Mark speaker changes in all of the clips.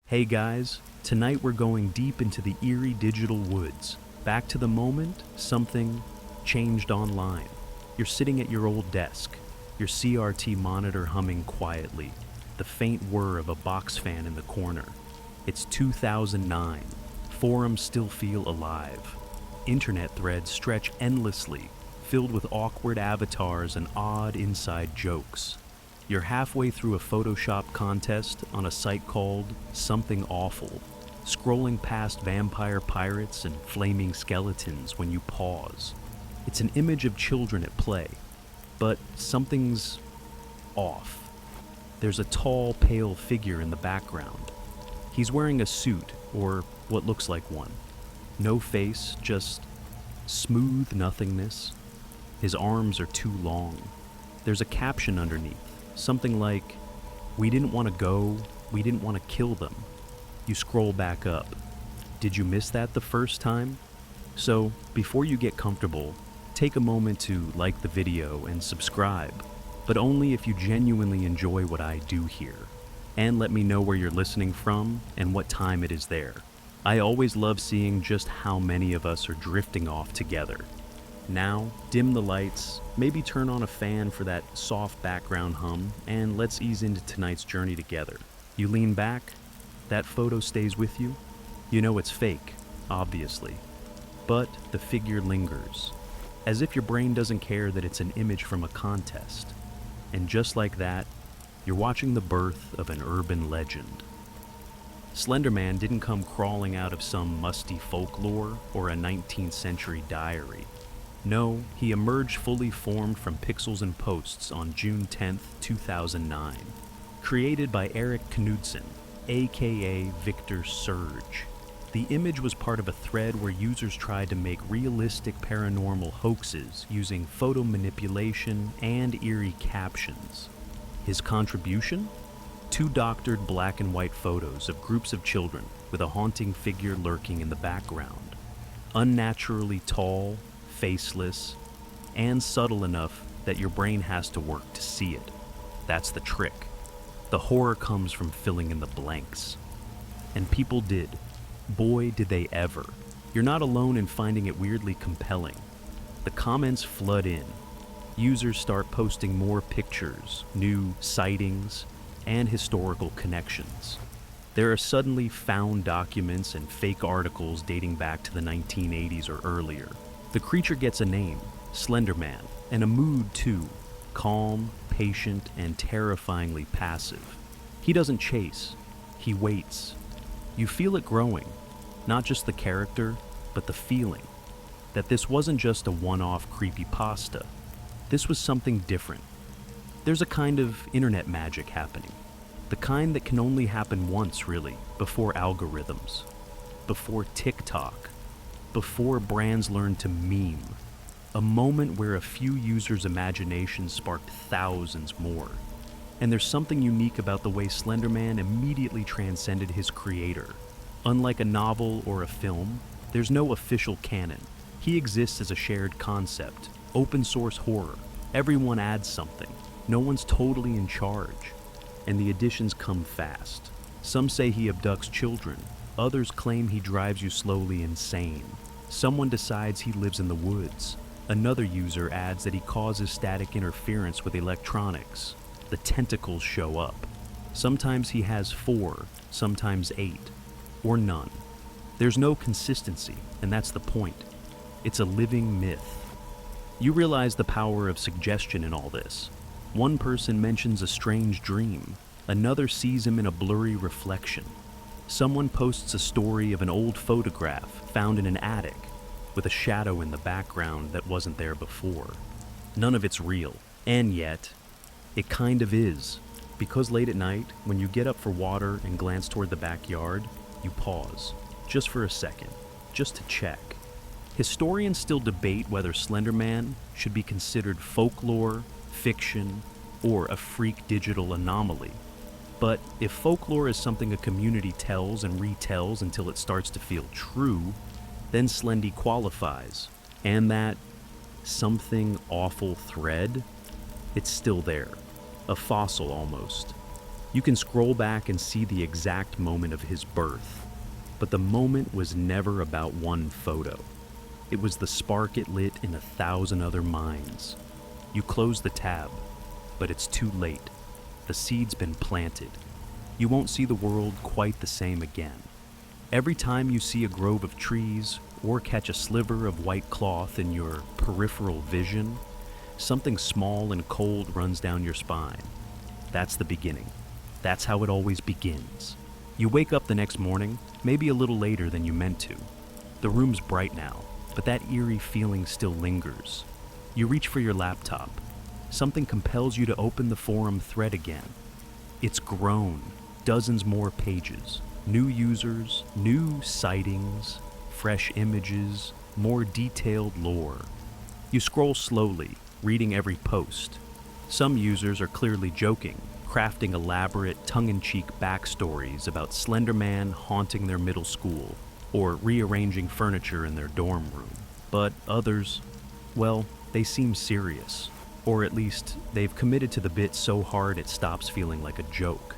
Speaker 1: Hey guys, tonight we're going deep into the eerie digital woods, back to the moment something changed online. You're sitting at your old desk, your CRT monitor humming quietly, the faint whir of a box fan in the corner. It's 2009. Forums still feel alive. Internet threads stretch endlessly, filled with awkward avatars and odd inside jokes. You're halfway through a Photoshop contest on a site called Something Awful, scrolling past vampire pirates and flaming skeletons when you pause. It's an image of children at play, but something's off. There's a tall, pale figure in the background. He's wearing a suit, or what looks like one. No face, just smooth nothingness. His arms are too long. There's a caption underneath. Something like, "We didn't want to go, we didn't want to kill them." You scroll back up. Did you miss that the first time? So, before you get comfortable, take a moment to like the video and subscribe, but only if you genuinely enjoy what I do here. And let me know where you're listening from and what time it is there. I always love seeing just how many of us are drifting off together. Now, dim the lights, maybe turn on a fan for that soft background hum, and let's ease into tonight's journey together. You lean back, that photo stays with you. You know it's fake, obviously, but the figure lingers, as if your brain doesn't care that it's an image from a contest. And just like that, you're watching the birth of an urban legend. Slenderman didn't come crawling out of some musty folklore or a 19th century diary. No, he emerged fully formed from pixels and posts on June 10th, 2009. Created by Eric Knudsen, aka Victor Surge. The image was part of a thread where users tried to make realistic paranormal hoaxes using photo manipulation and eerie captions. His contribution? 2 doctored black and white photos of groups of children with a haunting figure lurking in the background. Unnaturally tall, faceless, and subtle enough that your brain has to work to see it. That's the trick. The horror comes from filling in the blanks. And people did. Boy, did they ever. You're not alone in finding it weirdly compelling. The comments flood in. Users start posting more pictures, new sightings, and historical connections. There are suddenly found documents and fake articles dating back to the 1980s or earlier. The creature gets a name, Slenderman, and a mood too, calm, patient, and terrifyingly passive. He doesn't chase, he waits. You feel it growing, not just the character, but the feeling, that this wasn't just a one-off creepypasta. This was something different. There's a kind of internet magic happening, the kind that can only happen once really, before algorithms, before TikTok, before brands learn to meme, a moment where a few users' imagination sparked thousands more. And there's something unique about the way Slenderman immediately transcended his creator. Unlike a novel or a film, there's no official canon. He exists as a shared concept, open source horror. Everyone adds something. No one's totally in charge. And the additions come fast. Some say he abducts children. Others claim he drives you slowly insane. Someone decides he lives in the woods. Another user adds that he causes static interference with electronics. The tentacles show up. Sometimes he has 4, sometimes 8, or none. There's no consistency, and that's the point. It's a living myth. You realize the power of suggestion in all this. One person mentions a strange dream. Another sees him in a blurry reflection. Someone posts a story of an old photograph found in an attic with a shadow in the background that wasn't there before. None of it's real, and yet, it kind of is. Because late at night, when you get up for water and glance toward the backyard, you pause, just for a second, just to check. Historians still debate whether Slenderman should be considered folklore, fiction, or a freak digital anomaly. But if folklore is something a community tells and retells until it starts to feel true, then Slendy qualifies. And that something awful thread, it's still there. A fossil almost. You can scroll back and see the exact moment of his birth, but the moment was never about one photo. It was the spark it lit in 1,000 other minds. You close the tab, but it's too late. The seed's been planted. You won't see the world quite the same again. Every time you see a grove of trees or catch a sliver of white cloth in your peripheral vision, something small and cold runs down your spine. That's the beginning. That's how it always begins. You wake up the next morning, maybe a little later than you meant to. The room's bright now, but that eerie feeling still lingers. You reach for your laptop. Something compels you to open the forum thread again. It's grown, dozens more pages, new users, new sightings, fresh images, more detailed lore. You scroll slowly, reading every post. Some users are clearly joking, crafting elaborate, tongue-in-cheek backstories about Slenderman haunting their middle school, or rearranging furniture in their dorm room. But others, well, they seem serious. Or at least, they've committed to the bit so hard it stops feeling like a joke.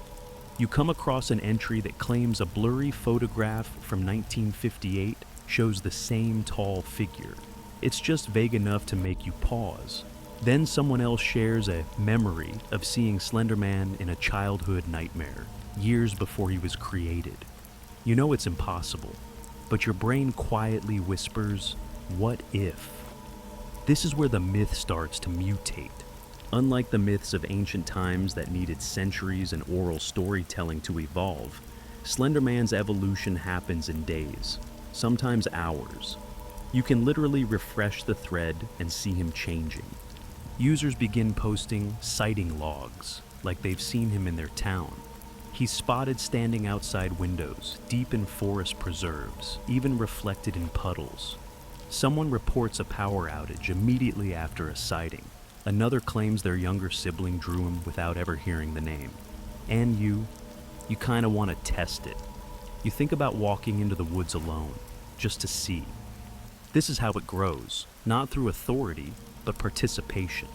Speaker 1: You come across an entry that claims a blurry photograph from 1958 shows the same tall figure. It's just vague enough to make you pause. Then someone else shares a memory of seeing Slenderman in a childhood nightmare, years before he was created. You know it's impossible, but your brain quietly whispers, "What if?" This is where the myth starts to mutate. Unlike the myths of ancient times that needed centuries and oral storytelling to evolve, Slenderman's evolution happens in days, sometimes hours. You can literally refresh the thread and see him changing. Users begin posting sighting logs, like they've seen him in their town. He's spotted standing outside windows, deep in forest preserves, even reflected in puddles. Someone reports a power outage immediately after a sighting. Another claims their younger sibling drew him without ever hearing the name. And you kind of want to test it. You think about walking into the woods alone, just to see. This is how it grows, not through authority, but participation.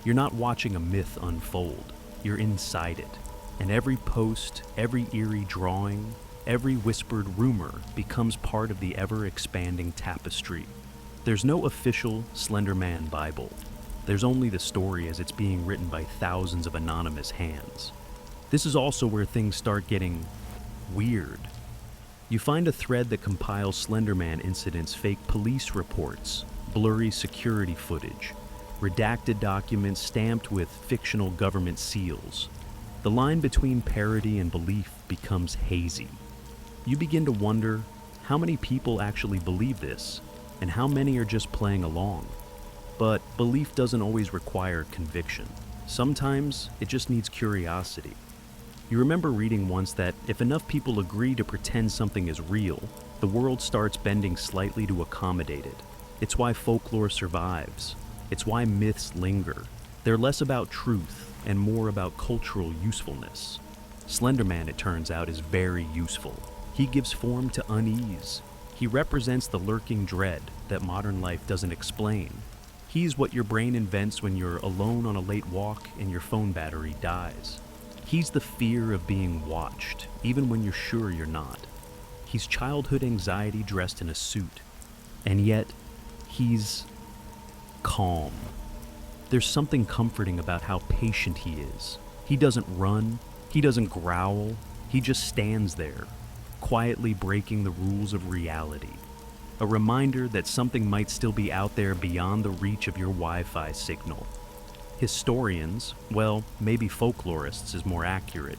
Speaker 1: You're not watching a myth unfold, you're inside it. And every post, every eerie drawing, every whispered rumor becomes part of the ever-expanding tapestry. There's no official Slenderman Bible. There's only the story as it's being written by thousands of anonymous hands. This is also where things start getting weird. You find a thread that compiles Slenderman incidents, fake police reports, blurry security footage, redacted documents stamped with fictional government seals. The line between parody and belief becomes hazy. You begin to wonder how many people actually believe this, and how many are just playing along. But belief doesn't always require conviction. Sometimes it just needs curiosity. You remember reading once that if enough people agree to pretend something is real, the world starts bending slightly to accommodate it. It's why folklore survives. It's why myths linger. They're less about truth and more about cultural usefulness. Slenderman, it turns out, is very useful. He gives form to unease. He represents the lurking dread that modern life doesn't explain. He's what your brain invents when you're alone on a late walk and your phone battery dies. He's the fear of being watched, even when you're sure you're not. He's childhood anxiety dressed in a suit. And yet, he's calm. There's something comforting about how patient he is. He doesn't run, he doesn't growl, he just stands there, quietly breaking the rules of reality. A reminder that something might still be out there beyond the reach of your Wi-Fi signal. Historians, well, maybe folklorists is more accurate,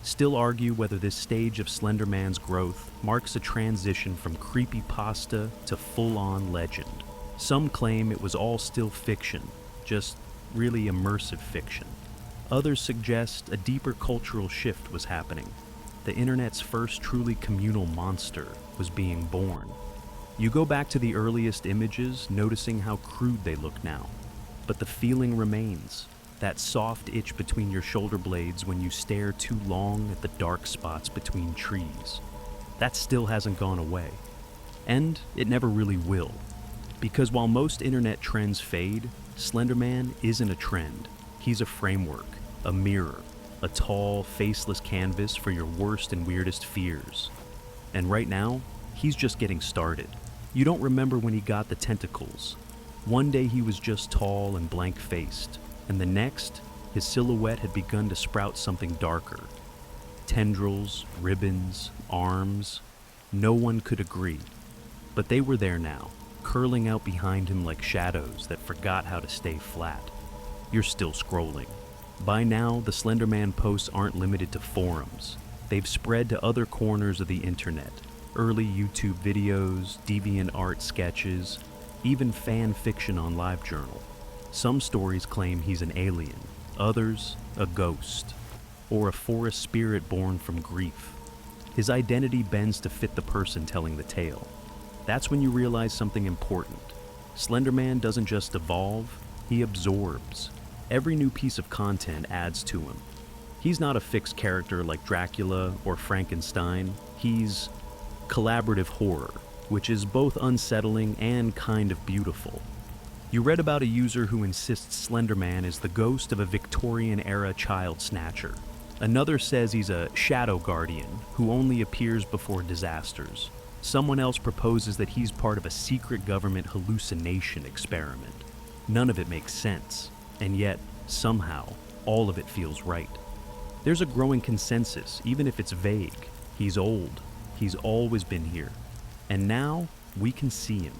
Speaker 1: still argue whether this stage of Slenderman's growth marks a transition from creepypasta to full-on legend. Some claim it was all still fiction, just really immersive fiction. Others suggest a deeper cultural shift was happening. The internet's first truly communal monster was being born. You go back to the earliest images, noticing how crude they look now. But the feeling remains, that soft itch between your shoulder blades when you stare too long at the dark spots between trees. That still hasn't gone away. And it never really will. Because while most internet trends fade, Slenderman isn't a trend. He's a framework, a mirror. a tall, faceless canvas for your worst and weirdest fears. And right now, he's just getting started. You don't remember when he got the tentacles. One day he was just tall and blank-faced, and the next, his silhouette had begun to sprout something darker. Tendrils, ribbons, arms. No one could agree. But they were there now, curling out behind him like shadows that forgot how to stay flat. You're still scrolling. By now, the Slenderman posts aren't limited to forums. They've spread to other corners of the internet. Early YouTube videos, DeviantArt sketches, even fan fiction on LiveJournal. Some stories claim he's an alien, others a ghost, or a forest spirit born from grief. His identity bends to fit the person telling the tale. That's when you realize something important. Slenderman doesn't just evolve, he absorbs. Every new piece of content adds to him. He's not a fixed character like Dracula or Frankenstein. He's collaborative horror, which is both unsettling and kind of beautiful. You read about a user who insists Slenderman is the ghost of a Victorian-era child snatcher. Another says he's a shadow guardian who only appears before disasters. Someone else proposes that he's part of a secret government hallucination experiment. None of it makes sense, and yet, somehow, all of it feels right. There's a growing consensus, even if it's vague. He's old. He's always been here. And now, we can see him.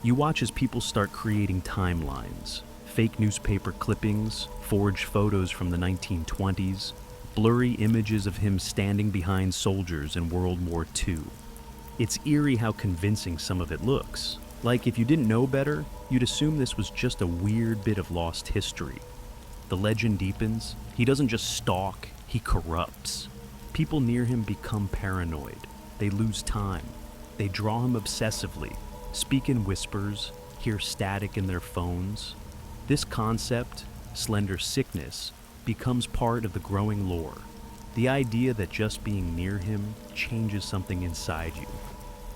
Speaker 1: You watch as people start creating timelines, fake newspaper clippings, forged photos from the 1920s, blurry images of him standing behind soldiers in World War II. It's eerie how convincing some of it looks. Like if you didn't know better, you'd assume this was just a weird bit of lost history. The legend deepens. He doesn't just stalk, he corrupts. People near him become paranoid. They lose time. They draw him obsessively, speak in whispers, hear static in their phones. This concept, slender sickness, becomes part of the growing lore. The idea that just being near him changes something inside you.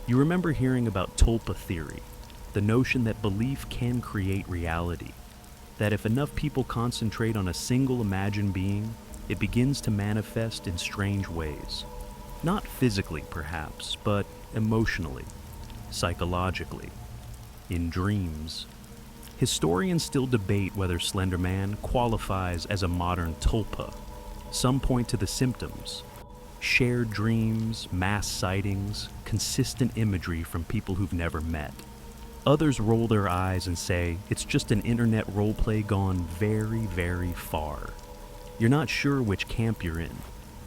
Speaker 1: You remember hearing about tulpa theory, the notion that belief can create reality, that if enough people concentrate on a single imagined being, it begins to manifest in strange ways. Not physically, perhaps, but emotionally, psychologically, in dreams. Historians still debate whether Slenderman qualifies as a modern tulpa. Some point to the symptoms: shared dreams, mass sightings, consistent imagery from people who've never met. Others roll their eyes and say it's just an internet roleplay gone very, very far. You're not sure which camp you're in.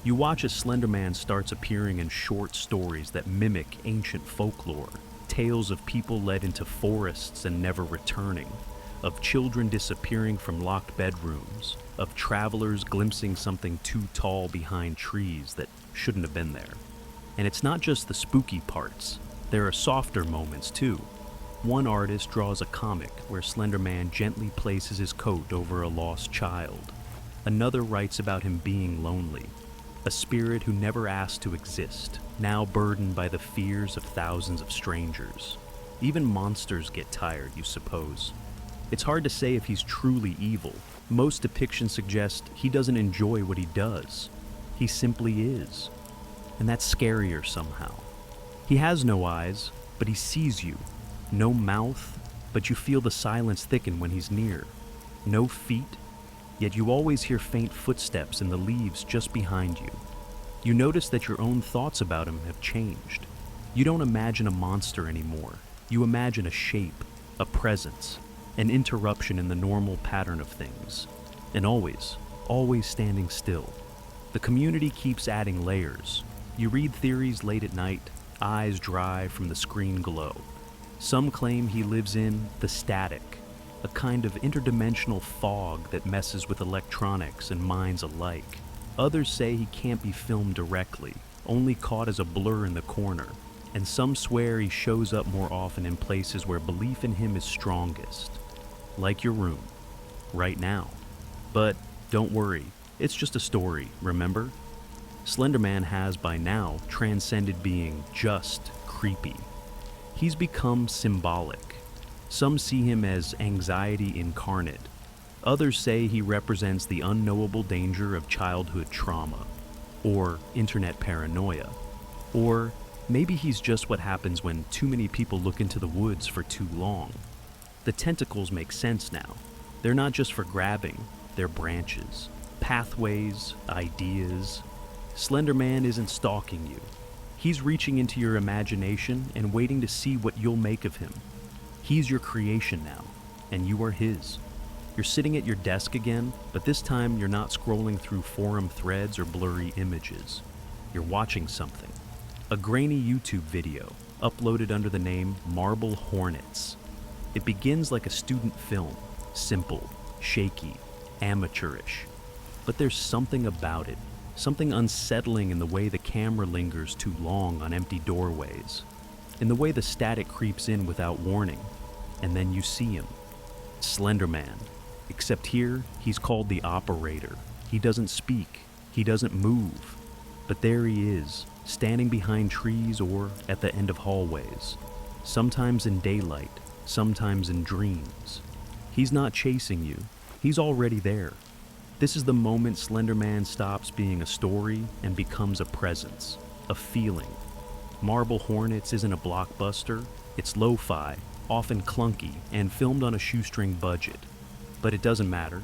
Speaker 1: You watch as Slenderman starts appearing in short stories that mimic ancient folklore, tales of people led into forests and never returning, of children disappearing from locked bedrooms, of travelers glimpsing something too tall behind trees that shouldn't have been there. And it's not just the spooky parts. There are softer moments too. One artist draws a comic where Slenderman gently places his coat over a lost child. Another writes about him being lonely, a spirit who never asked to exist, now burdened by the fears of thousands of strangers. Even monsters get tired, you suppose. It's hard to say if he's truly evil. Most depictions suggest he doesn't enjoy what he does. He simply is. And that's scarier somehow. He has no eyes, but he sees you. No mouth, but you feel the silence thicken when he's near. No feet, yet you always hear faint footsteps in the leaves just behind you. You notice that your own thoughts about him have changed. You don't imagine a monster anymore. You imagine a shape, a presence, an interruption in the normal pattern of things. And always standing still. The community keeps adding layers. You read theories late at night, eyes dry from the screen glow. Some claim he lives in the static, a kind of interdimensional fog that messes with electronics and minds alike. Others say he can't be filmed directly, only caught as a blur in the corner. And some swear he shows up more often in places where belief in him is strongest. Like your room, right now. But don't worry, it's just a story, remember? Slenderman has by now transcended being just creepy. He's become symbolic. Some see him as anxiety incarnate, Others say he represents the unknowable danger of childhood trauma, or internet paranoia, or maybe he's just what happens when too many people look into the woods for too long. The tentacles make sense now. They're not just for grabbing, they're branches, pathways, ideas. Slenderman isn't stalking you. He's reaching into your imagination and waiting to see what you'll make of him. He's your creation now, and you are his. You're sitting at your desk again, but this time you're not scrolling through forum threads or blurry images. You're watching something. A grainy YouTube video, uploaded under the name Marble Hornets. It begins like a student film, simple, shaky, amateurish. But there's something about it, something unsettling in the way the camera lingers too long on empty doorways, in the way the static creeps in without warning, and then you see him. Slenderman. Except here, he's called the operator. He doesn't speak, he doesn't move. But there he is, standing behind trees or at the end of hallways, sometimes in daylight, sometimes in dreams. He's not chasing you, he's already there. This is the moment Slenderman stops being a story and becomes a presence, a feeling. Marble Hornets isn't a blockbuster, it's lo-fi, often clunky, and filmed on a shoestring budget. But it doesn't matter.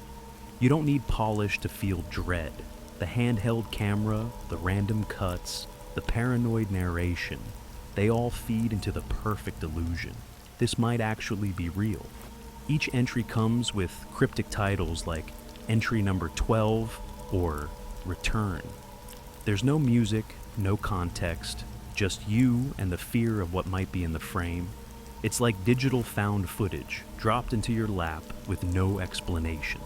Speaker 1: You don't need polish to feel dread. The handheld camera, the random cuts, the paranoid narration, they all feed into the perfect illusion. This might actually be real. Each entry comes with cryptic titles like Entry Number 12 or Return. There's no music, no context, just you and the fear of what might be in the frame. It's like digital found footage dropped into your lap with no explanation.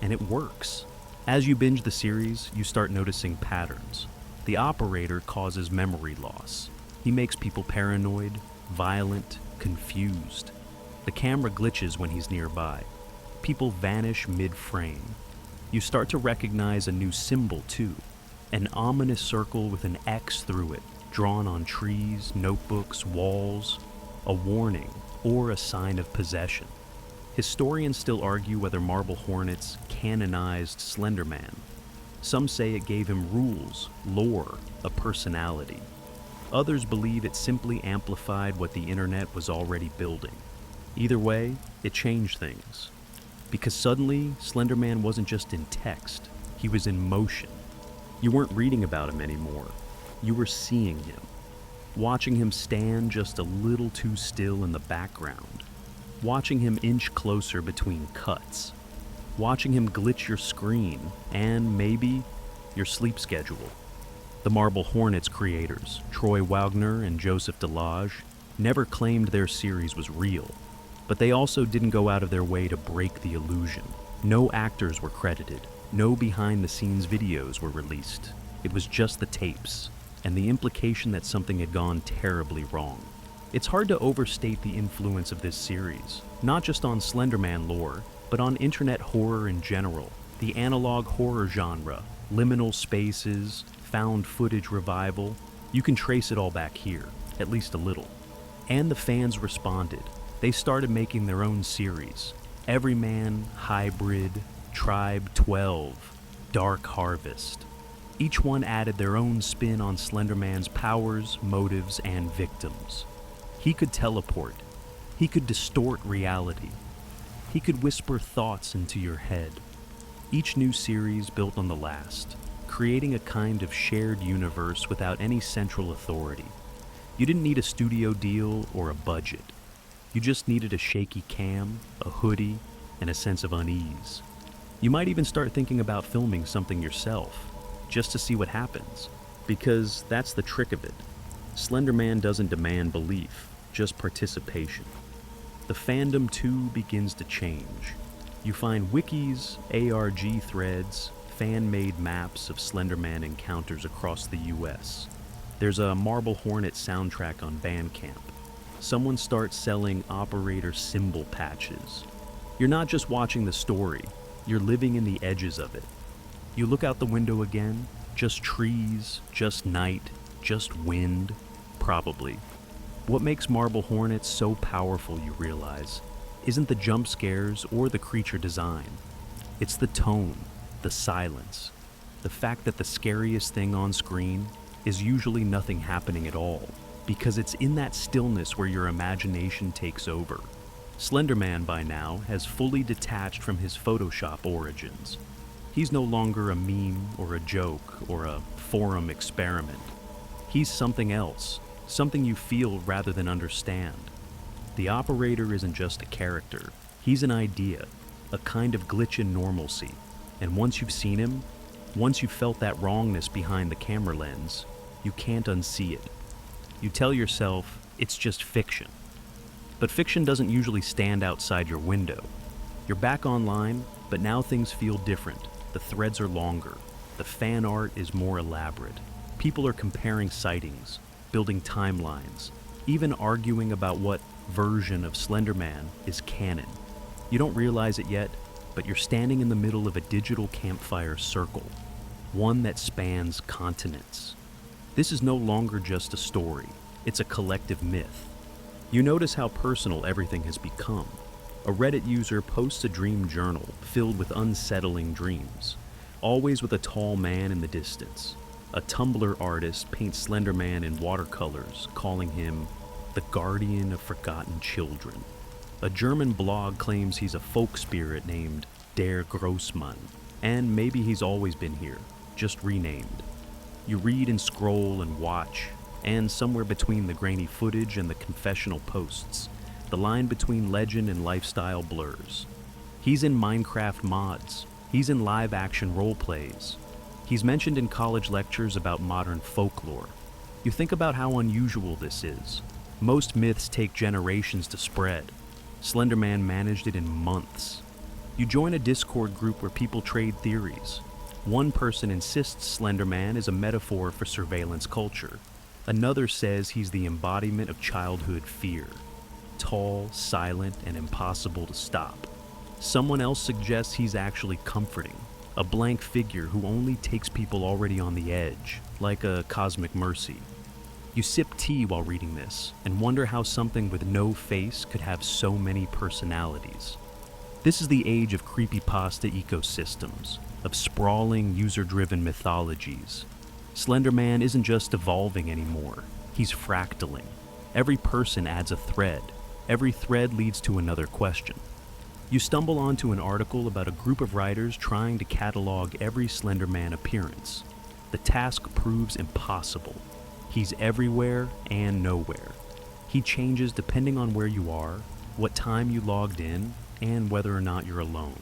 Speaker 1: And it works. As you binge the series, you start noticing patterns. The operator causes memory loss. He makes people paranoid, violent, confused. The camera glitches when he's nearby. People vanish mid-frame. You start to recognize a new symbol too. An ominous circle with an X through it, drawn on trees, notebooks, walls. A warning or a sign of possession. Historians still argue whether Marble Hornets canonized Slenderman. Some say it gave him rules, lore, a personality. Others believe it simply amplified what the internet was already building. Either way, it changed things. Because suddenly, Slenderman wasn't just in text, he was in motion. You weren't reading about him anymore, you were seeing him. Watching him stand just a little too still in the background. Watching him inch closer between cuts. Watching him glitch your screen and, maybe, your sleep schedule. The Marble Hornets creators, Troy Wagner and Joseph Delage, never claimed their series was real, but they also didn't go out of their way to break the illusion. No actors were credited, no behind-the-scenes videos were released. It was just the tapes, and the implication that something had gone terribly wrong. It's hard to overstate the influence of this series, not just on Slenderman lore, but on internet horror in general, the analog horror genre, liminal spaces, found footage revival. You can trace it all back here, at least a little. And the fans responded. They started making their own series. Everyman, Hybrid, Tribe 12, Dark Harvest. Each one added their own spin on Slenderman's powers, motives, and victims. He could teleport. He could distort reality. He could whisper thoughts into your head. Each new series built on the last, creating a kind of shared universe without any central authority. You didn't need a studio deal or a budget. You just needed a shaky cam, a hoodie, and a sense of unease. You might even start thinking about filming something yourself, just to see what happens, because that's the trick of it. Slenderman doesn't demand belief, just participation. The fandom too begins to change. You find wikis, ARG threads, fan-made maps of Slenderman encounters across the US. There's a Marble Hornet soundtrack on Bandcamp. Someone starts selling operator symbol patches. You're not just watching the story, you're living in the edges of it. You look out the window again, just trees, just night, just wind, probably. What makes Marble Hornets so powerful, you realize, isn't the jump scares or the creature design. It's the tone, the silence, the fact that the scariest thing on screen is usually nothing happening at all, because it's in that stillness where your imagination takes over. Slenderman by now has fully detached from his Photoshop origins. He's no longer a meme or a joke or a forum experiment. He's something else, something you feel rather than understand. The operator isn't just a character, he's an idea, a kind of glitch in normalcy. And once you've seen him, once you've felt that wrongness behind the camera lens, you can't unsee it. You tell yourself, it's just fiction. But fiction doesn't usually stand outside your window. You're back online, but now things feel different. The threads are longer. The fan art is more elaborate. People are comparing sightings, building timelines, even arguing about what version of Slenderman is canon. You don't realize it yet, but you're standing in the middle of a digital campfire circle, one that spans continents. This is no longer just a story, it's a collective myth. You notice how personal everything has become. A Reddit user posts a dream journal filled with unsettling dreams, always with a tall man in the distance. A Tumblr artist paints Slenderman in watercolors, calling him the guardian of forgotten children. A German blog claims he's a folk spirit named Der Grossmann, and maybe he's always been here, just renamed. You read and scroll and watch, and somewhere between the grainy footage and the confessional posts, the line between legend and lifestyle blurs. He's in Minecraft mods. He's in live-action role plays. He's mentioned in college lectures about modern folklore. You think about how unusual this is. Most myths take generations to spread. Slenderman managed it in months. You join a Discord group where people trade theories. One person insists Slenderman is a metaphor for surveillance culture. Another says he's the embodiment of childhood fear. Tall, silent, and impossible to stop. Someone else suggests he's actually comforting, a blank figure who only takes people already on the edge, like a cosmic mercy. You sip tea while reading this, and wonder how something with no face could have so many personalities. This is the age of creepypasta ecosystems, of sprawling, user-driven mythologies. Slenderman isn't just evolving anymore, he's fractaling. Every person adds a thread. Every thread leads to another question. You stumble onto an article about a group of writers trying to catalog every Slenderman appearance. The task proves impossible. He's everywhere and nowhere. He changes depending on where you are, what time you logged in, and whether or not you're alone.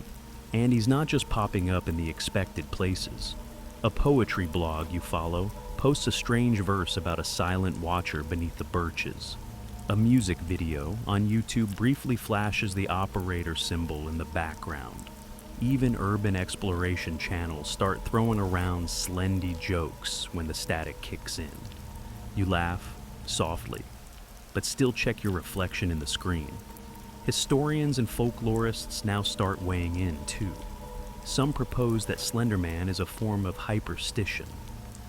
Speaker 1: And he's not just popping up in the expected places. A poetry blog you follow posts a strange verse about a silent watcher beneath the birches. A music video on YouTube briefly flashes the operator symbol in the background. Even urban exploration channels start throwing around slendy jokes when the static kicks in. You laugh, softly, but still check your reflection in the screen. Historians and folklorists now start weighing in, too. Some propose that Slenderman is a form of hyperstition,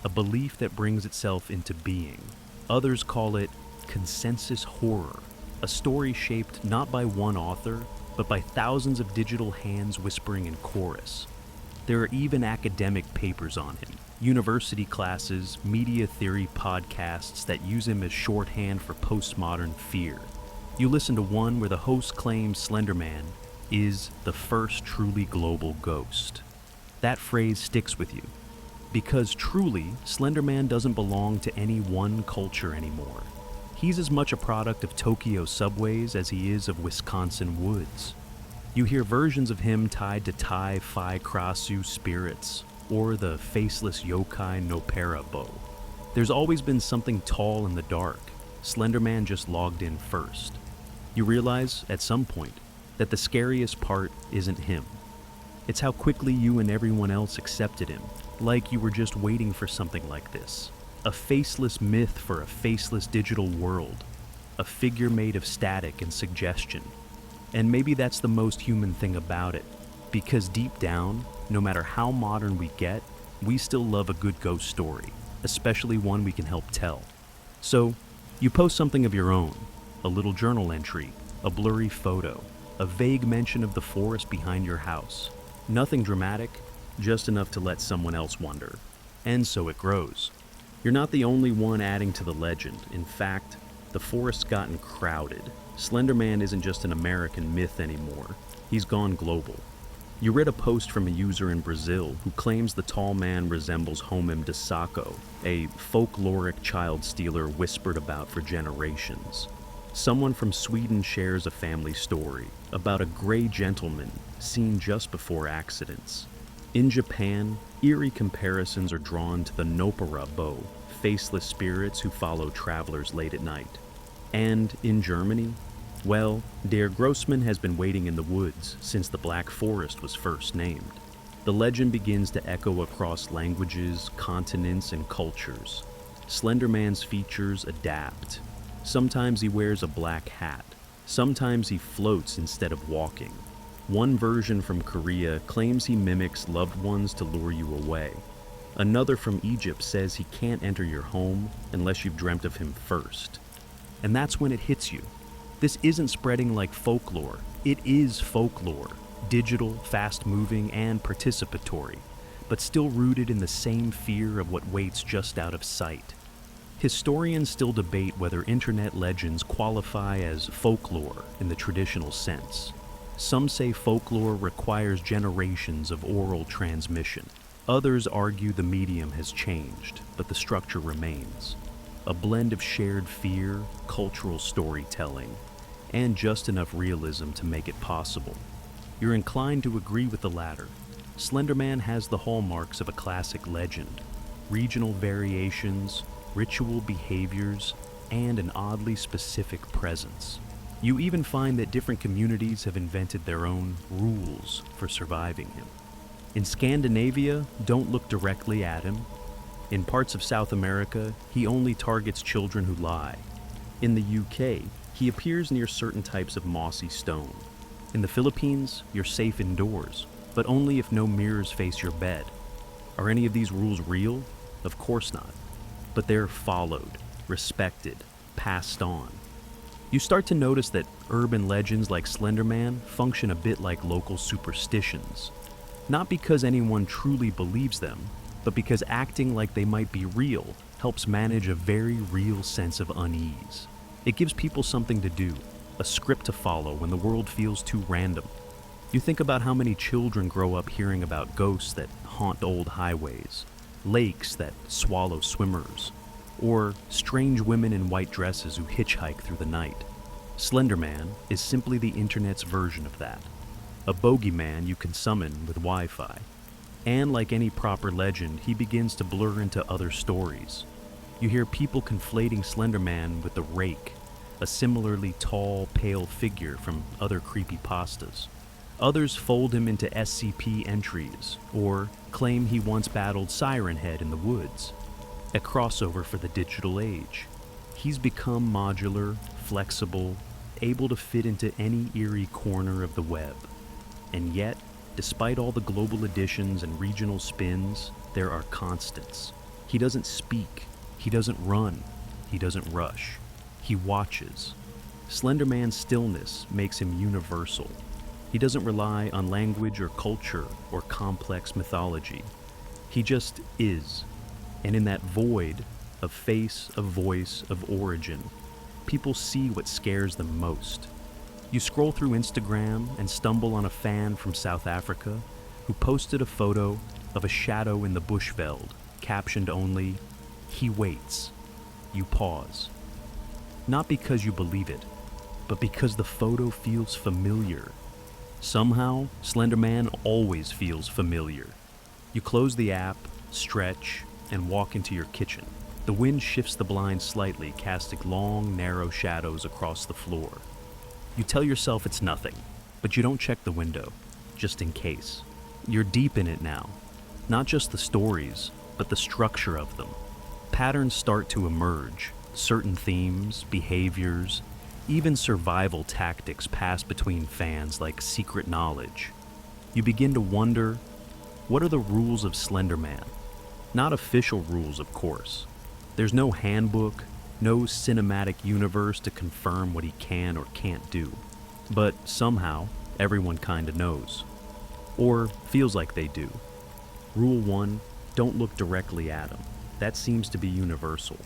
Speaker 1: a belief that brings itself into being. Others call it consensus horror, a story shaped not by one author, but by thousands of digital hands whispering in chorus. There are even academic papers on him, university classes, media theory podcasts that use him as shorthand for postmodern fear. You listen to one where the host claims Slenderman is the first truly global ghost. That phrase sticks with you, because truly, Slenderman doesn't belong to any one culture anymore. He's as much a product of Tokyo subways as he is of Wisconsin woods. You hear versions of him tied to Tai Phi Krasu spirits, or the faceless yokai Noperabo. There's always been something tall in the dark. Slenderman just logged in first. You realize, at some point, that the scariest part isn't him. It's how quickly you and everyone else accepted him, like you were just waiting for something like this. A faceless myth for a faceless digital world. A figure made of static and suggestion. And maybe that's the most human thing about it, because deep down, no matter how modern we get, we still love a good ghost story, especially one we can help tell. So, you post something of your own, a little journal entry, a blurry photo, a vague mention of the forest behind your house. Nothing dramatic, just enough to let someone else wonder. And so it grows. You're not the only one adding to the legend. In fact, the forest's gotten crowded. Slenderman isn't just an American myth anymore. He's gone global. You read a post from a user in Brazil who claims the tall man resembles Homem de Saco, a folkloric child stealer whispered about for generations. Someone from Sweden shares a family story about a gray gentleman seen just before accidents. In Japan, eerie comparisons are drawn to the Nopara Bo, faceless spirits who follow travelers late at night. And in Germany, well, Der Grossman has been waiting in the woods since the Black Forest was first named. The legend begins to echo across languages, continents, and cultures. Slenderman's features adapt. Sometimes he wears a black hat. Sometimes he floats instead of walking. One version from Korea claims he mimics loved ones to lure you away. Another from Egypt says he can't enter your home unless you've dreamt of him first. And that's when it hits you. This isn't spreading like folklore. It is folklore, digital, fast-moving, and participatory, but still rooted in the same fear of what waits just out of sight. Historians still debate whether internet legends qualify as folklore in the traditional sense. Some say folklore requires generations of oral transmission. Others argue the medium has changed, but the structure remains. A blend of shared fear, cultural storytelling, and just enough realism to make it possible. You're inclined to agree with the latter. Slenderman has the hallmarks of a classic legend: regional variations, ritual behaviors, and an oddly specific presence. You even find that different communities have invented their own rules for surviving him. In Scandinavia, don't look directly at him. In parts of South America, he only targets children who lie. In the UK, he appears near certain types of mossy stone. In the Philippines, you're safe indoors, but only if no mirrors face your bed. Are any of these rules real? Of course not. But they're followed, respected, passed on. You start to notice that urban legends like Slenderman function a bit like local superstitions. Not because anyone truly believes them, but because acting like they might be real helps manage a very real sense of unease. It gives people something to do, a script to follow when the world feels too random. You think about how many children grow up hearing about ghosts that haunt old highways, lakes that swallow swimmers, or strange women in white dresses who hitchhike through the night. Slenderman is simply the internet's version of that. A bogeyman you can summon with Wi-Fi. And like any proper legend, he begins to blur into other stories. You hear people conflating Slenderman with the Rake, a similarly tall, pale figure from other creepypastas. Others fold him into SCP entries, or claim he once battled Siren Head in the woods, a crossover for the digital age. He's become modular, flexible, able to fit into any eerie corner of the web. And yet, despite all the global additions and regional spins, there are constants. He doesn't speak. He doesn't run. He doesn't rush. He watches. Slenderman's stillness makes him universal. He doesn't rely on language or culture or complex mythology. He just is. And in that void of face, of voice, of origin, people see what scares them most. You scroll through Instagram and stumble on a fan from South Africa who posted a photo of a shadow in the Bushveld, captioned only, "He waits." You pause. Not because you believe it, but because the photo feels familiar. Somehow, Slenderman always feels familiar. You close the app, stretch, and walk into your kitchen. The wind shifts the blinds slightly, casting long, narrow shadows across the floor. You tell yourself it's nothing, but you don't check the window, just in case. You're deep in it now. Not just the stories, but the structure of them. Patterns start to emerge. Certain themes, behaviors, even survival tactics pass between fans like secret knowledge. You begin to wonder, what are the rules of Slenderman? Not official rules, of course. There's no handbook, no cinematic universe to confirm what he can or can't do. But somehow, everyone kinda knows. Or feels like they do. Rule 1, don't look directly at him. That seems to be universal.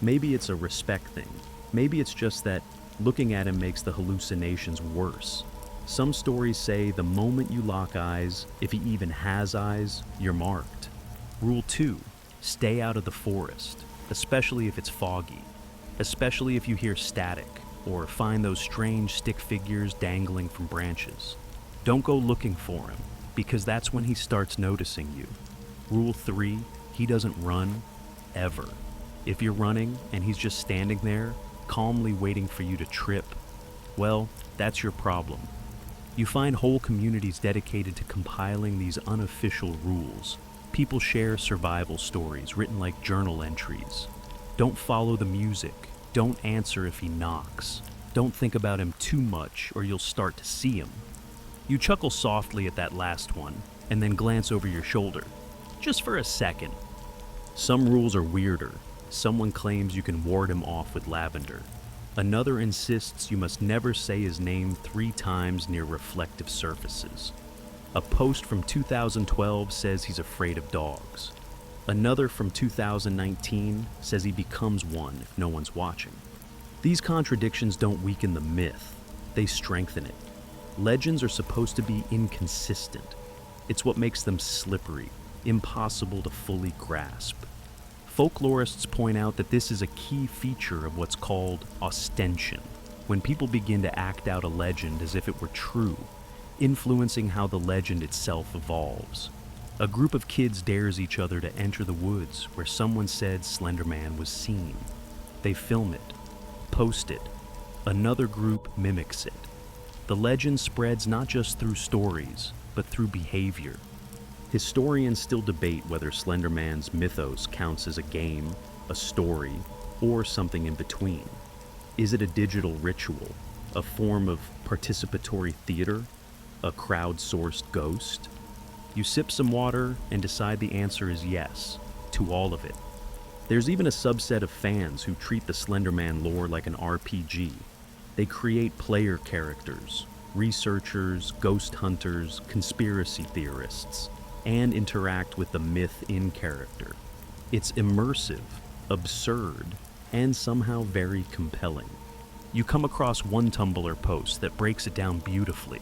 Speaker 1: Maybe it's a respect thing. Maybe it's just that looking at him makes the hallucinations worse. Some stories say the moment you lock eyes, if he even has eyes, you're marked. Rule 2, stay out of the forest, especially if it's foggy. Especially if you hear static or find those strange stick figures dangling from branches. Don't go looking for him, because that's when he starts noticing you. Rule 3, he doesn't run, ever. If you're running and he's just standing there, calmly waiting for you to trip, well, that's your problem. You find whole communities dedicated to compiling these unofficial rules. People share survival stories written like journal entries. Don't follow the music. Don't answer if he knocks. Don't think about him too much or you'll start to see him. You chuckle softly at that last one and then glance over your shoulder, just for a second. Some rules are weirder. Someone claims you can ward him off with lavender. Another insists you must never say his name 3 times near reflective surfaces. A post from 2012 says he's afraid of dogs. Another from 2019 says he becomes one if no one's watching. These contradictions don't weaken the myth, they strengthen it. Legends are supposed to be inconsistent. It's what makes them slippery, impossible to fully grasp. Folklorists point out that this is a key feature of what's called ostension, when people begin to act out a legend as if it were true, influencing how the legend itself evolves. A group of kids dares each other to enter the woods where someone said Slenderman was seen. They film it, post it. Another group mimics it. The legend spreads not just through stories, but through behavior. Historians still debate whether Slenderman's mythos counts as a game, a story, or something in between. Is it a digital ritual, a form of participatory theater, a crowd-sourced ghost? You sip some water and decide the answer is yes, to all of it. There's even a subset of fans who treat the Slenderman lore like an RPG. They create player characters, researchers, ghost hunters, conspiracy theorists, and interact with the myth in character. It's immersive, absurd, and somehow very compelling. You come across one Tumblr post that breaks it down beautifully.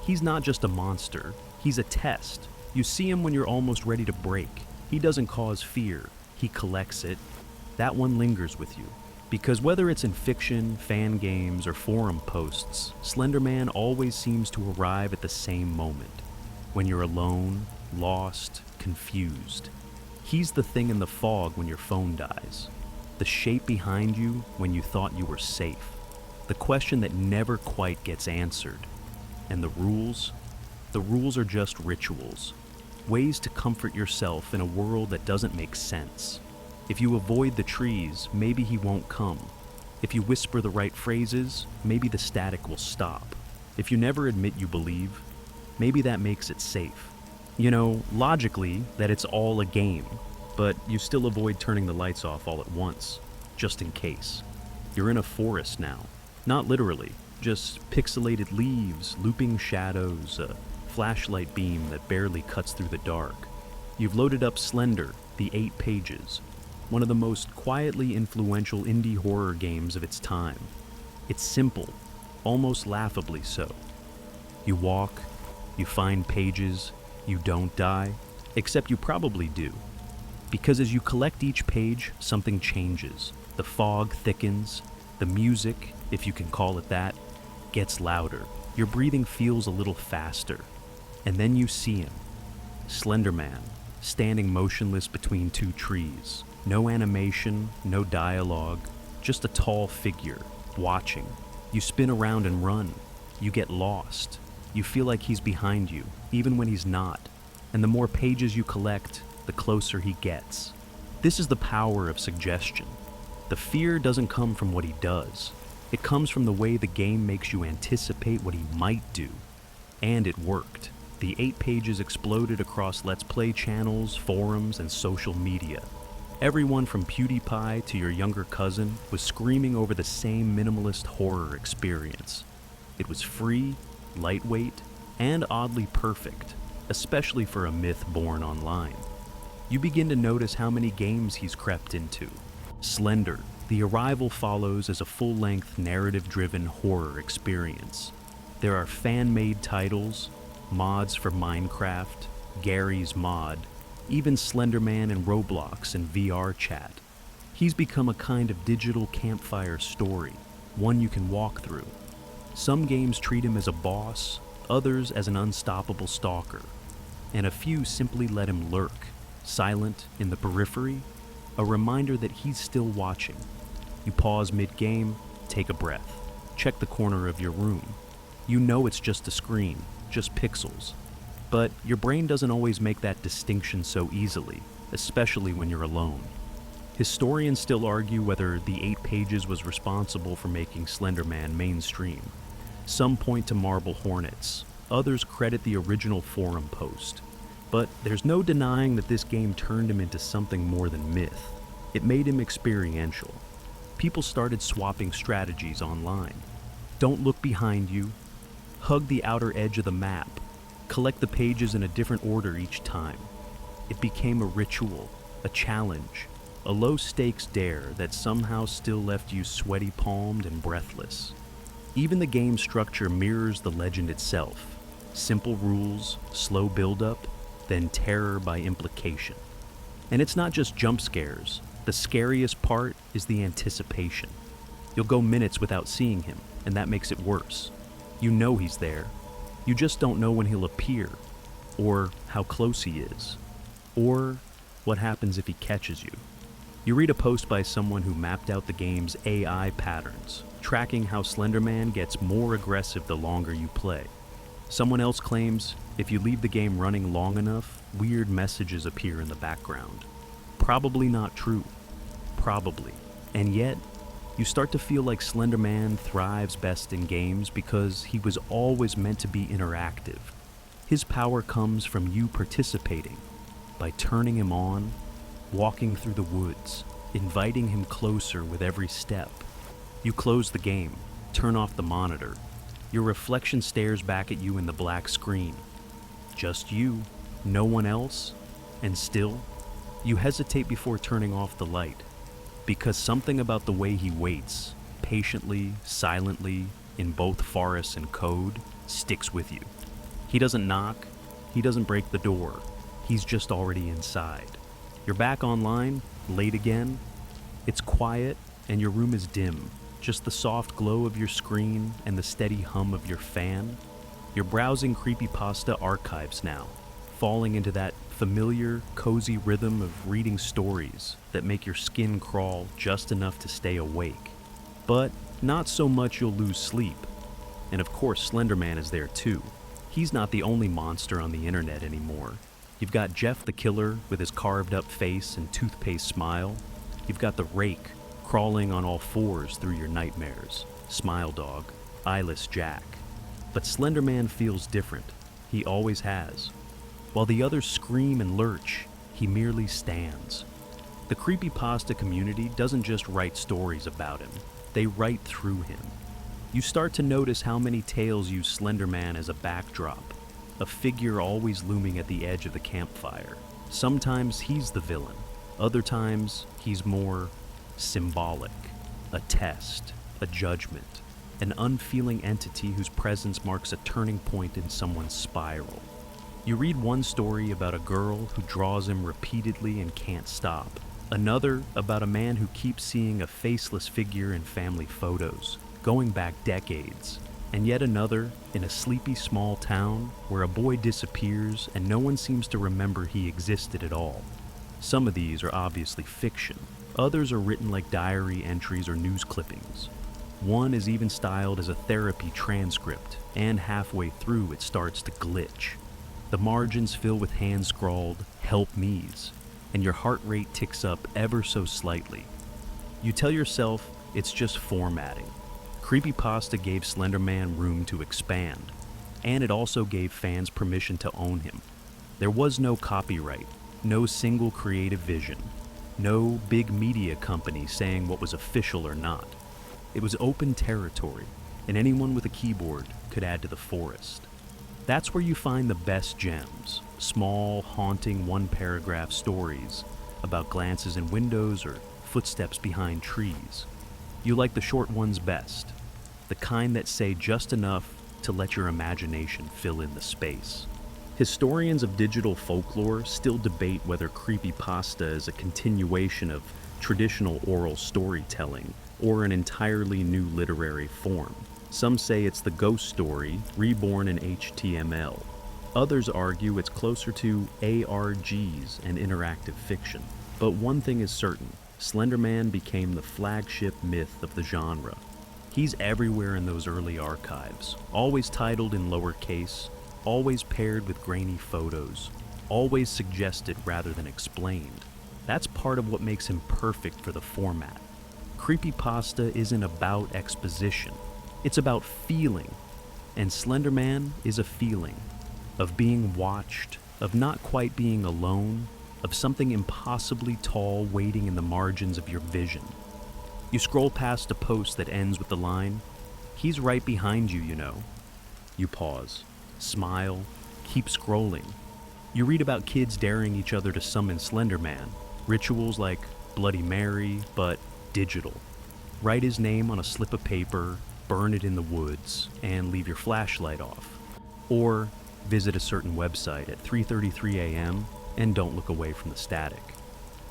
Speaker 1: He's not just a monster, he's a test. You see him when you're almost ready to break. He doesn't cause fear, he collects it. That one lingers with you. Because whether it's in fiction, fan games, or forum posts, Slenderman always seems to arrive at the same moment. When you're alone, lost, confused. He's the thing in the fog when your phone dies. The shape behind you when you thought you were safe. The question that never quite gets answered. And the rules? The rules are just rituals. Ways to comfort yourself in a world that doesn't make sense. If you avoid the trees, maybe he won't come. If you whisper the right phrases, maybe the static will stop. If you never admit you believe, maybe that makes it safe. You know, logically, that it's all a game, but you still avoid turning the lights off all at once, just in case. You're in a forest now. Not literally, just pixelated leaves, looping shadows, a flashlight beam that barely cuts through the dark. You've loaded up Slender, the 8 pages, one of the most quietly influential indie horror games of its time. It's simple, almost laughably so. You walk, you find pages, you don't die, except you probably do. Because as you collect each page, something changes. The fog thickens, the music, if you can call it that, gets louder. Your breathing feels a little faster. And then you see him, Slenderman, standing motionless between 2 trees. No animation, no dialogue, just a tall figure, watching. You spin around and run. You get lost. You feel like he's behind you, even when he's not. And the more pages you collect, the closer he gets. This is the power of suggestion. The fear doesn't come from what he does. It comes from the way the game makes you anticipate what he might do. And it worked. The 8 pages exploded across Let's Play channels, forums, and social media. Everyone from PewDiePie to your younger cousin was screaming over the same minimalist horror experience. It was free, lightweight, and oddly perfect, especially for a myth born online. You begin to notice how many games he's crept into. Slender, the arrival follows as a full-length narrative-driven horror experience. There are fan-made titles, mods for Minecraft, Gary's Mod, even Slenderman and Roblox and VR chat. He's become a kind of digital campfire story, one you can walk through. Some games treat him as a boss, others as an unstoppable stalker, and a few simply let him lurk, silent in the periphery, a reminder that he's still watching. You pause mid-game, take a breath, check the corner of your room. You know it's just a screen, just pixels. But your brain doesn't always make that distinction so easily, especially when you're alone. Historians still argue whether the 8 pages was responsible for making Slenderman mainstream. Some point to marble hornets, others credit the original forum post. But there's no denying that this game turned him into something more than myth. It made him experiential. People started swapping strategies online. Don't look behind you. Hug the outer edge of the map. Collect the pages in a different order each time. It became a ritual, a challenge, a low-stakes dare that somehow still left you sweaty-palmed and breathless. Even the game structure mirrors the legend itself. Simple rules, slow build-up, then terror by implication. And it's not just jump scares. The scariest part is the anticipation. You'll go minutes without seeing him, and that makes it worse. You know he's there. You just don't know when he'll appear, or how close he is, or what happens if he catches you. You read a post by someone who mapped out the game's AI patterns, tracking how Slenderman gets more aggressive the longer you play. Someone else claims if you leave the game running long enough, weird messages appear in the background. Probably not true. Probably. And yet, you start to feel like Slenderman thrives best in games because he was always meant to be interactive. His power comes from you participating, by turning him on, walking through the woods, inviting him closer with every step. You close the game, turn off the monitor. Your reflection stares back at you in the black screen. Just you, no one else, and still, you hesitate before turning off the light. Because something about the way he waits, patiently, silently, in both forest and code, sticks with you. He doesn't knock, he doesn't break the door, he's just already inside. You're back online, late again. It's quiet, and your room is dim. Just the soft glow of your screen and the steady hum of your fan. You're browsing creepypasta archives now, falling into that familiar, cozy rhythm of reading stories that make your skin crawl just enough to stay awake. But not so much you'll lose sleep. And of course, Slenderman is there too. He's not the only monster on the internet anymore. You've got Jeff the Killer with his carved up face and toothpaste smile. You've got the Rake crawling on all fours through your nightmares. Smile Dog, Eyeless Jack. But Slenderman feels different. He always has. While the others scream and lurch, he merely stands. The creepypasta community doesn't just write stories about him, they write through him. You start to notice how many tales use Slenderman as a backdrop, a figure always looming at the edge of the campfire. Sometimes he's the villain, other times he's more symbolic, a test, a judgment, an unfeeling entity whose presence marks a turning point in someone's spiral. You read one story about a girl who draws him repeatedly and can't stop. Another about a man who keeps seeing a faceless figure in family photos, going back decades. And yet another in a sleepy small town where a boy disappears and no one seems to remember he existed at all. Some of these are obviously fiction. Others are written like diary entries or news clippings. One is even styled as a therapy transcript, and halfway through it starts to glitch. The margins fill with hand-scrawled, "help me's," and your heart rate ticks up ever so slightly. You tell yourself it's just formatting. Creepypasta gave Slenderman room to expand, and it also gave fans permission to own him. There was no copyright, no single creative vision, no big media company saying what was official or not. It was open territory, and anyone with a keyboard could add to the forest. That's where you find the best gems, small, haunting one-paragraph stories about glances in windows or footsteps behind trees. You like the short ones best, the kind that say just enough to let your imagination fill in the space. Historians of digital folklore still debate whether creepypasta is a continuation of traditional oral storytelling or an entirely new literary form. Some say it's the ghost story reborn in HTML. Others argue it's closer to ARGs and interactive fiction. But one thing is certain, Slenderman became the flagship myth of the genre. He's everywhere in those early archives, always titled in lowercase, always paired with grainy photos, always suggested rather than explained. That's part of what makes him perfect for the format. Creepypasta isn't about exposition, it's about feeling. And Slenderman is a feeling of being watched, of not quite being alone, of something impossibly tall waiting in the margins of your vision. You scroll past a post that ends with the line, "He's right behind you, you know." You pause, smile, keep scrolling. You read about kids daring each other to summon Slenderman, rituals like Bloody Mary, but digital. Write his name on a slip of paper, burn it in the woods, and leave your flashlight off. Or visit a certain website at 3:33 a.m. and don't look away from the static.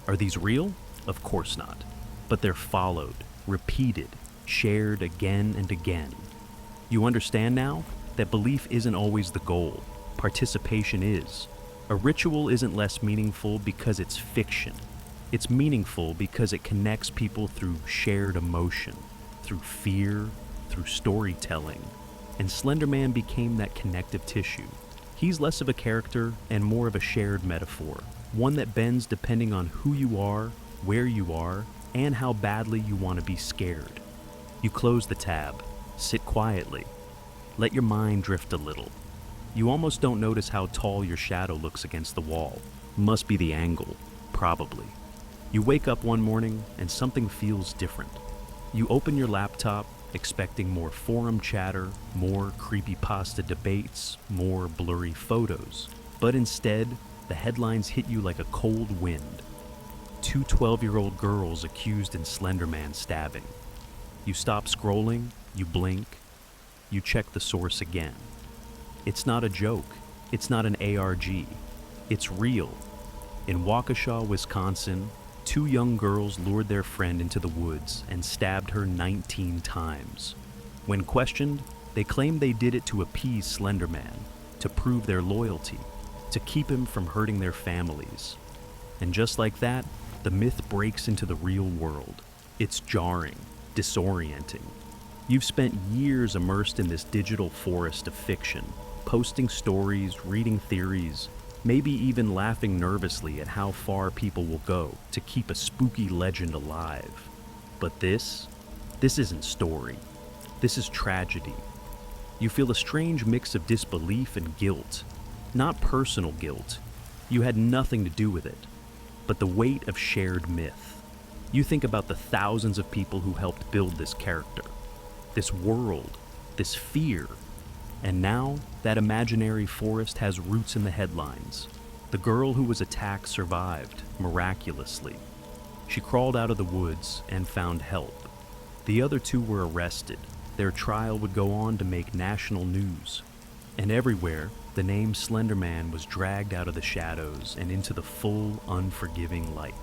Speaker 1: Are these real? Of course not. But they're followed, repeated, shared again and again. You understand now that belief isn't always the goal. Participation is. A ritual isn't less meaningful because it's fiction. It's meaningful because it connects people through shared emotion, through fear, through storytelling. And Slenderman became that connective tissue. He's less of a character and more of a shared metaphor, one that bends depending on who you are, where you are, and how badly you want to be scared. You close the tab, sit quietly, let your mind drift a little. You almost don't notice how tall your shadow looks against the wall. Must be the angle, probably. You wake up one morning and something feels different. You open your laptop, expecting more forum chatter, more creepypasta debates, more blurry photos. But instead, the headlines hit you like a cold wind. 2 12-year-old girls accused in Slenderman stabbing. You stop scrolling, you blink, you check the source again. It's not a joke, it's not an ARG, it's real. In Waukesha, Wisconsin, 2 young girls lured their friend into the woods and stabbed her 19 times. When questioned, they claimed they did it to appease Slenderman, to prove their loyalty, to keep him from hurting their families. And just like that, the myth breaks into the real world. It's jarring, disorienting. You've spent years immersed in this digital forest of fiction, posting stories, reading theories, maybe even laughing nervously at how far people will go to keep a spooky legend alive. But this isn't story. This is tragedy. You feel a strange mix of disbelief and guilt. Not personal guilt. You had nothing to do with it. But the weight of shared myth. You think about the thousands of people who helped build this character, this world, this fear. And now, that imaginary forest has roots in the headlines. The girl who was attacked survived, miraculously. She crawled out of the woods and found help. The other 2 were arrested. Their trial would go on to make national news. And everywhere, the name Slenderman was dragged out of the shadows and into the full, unforgiving light.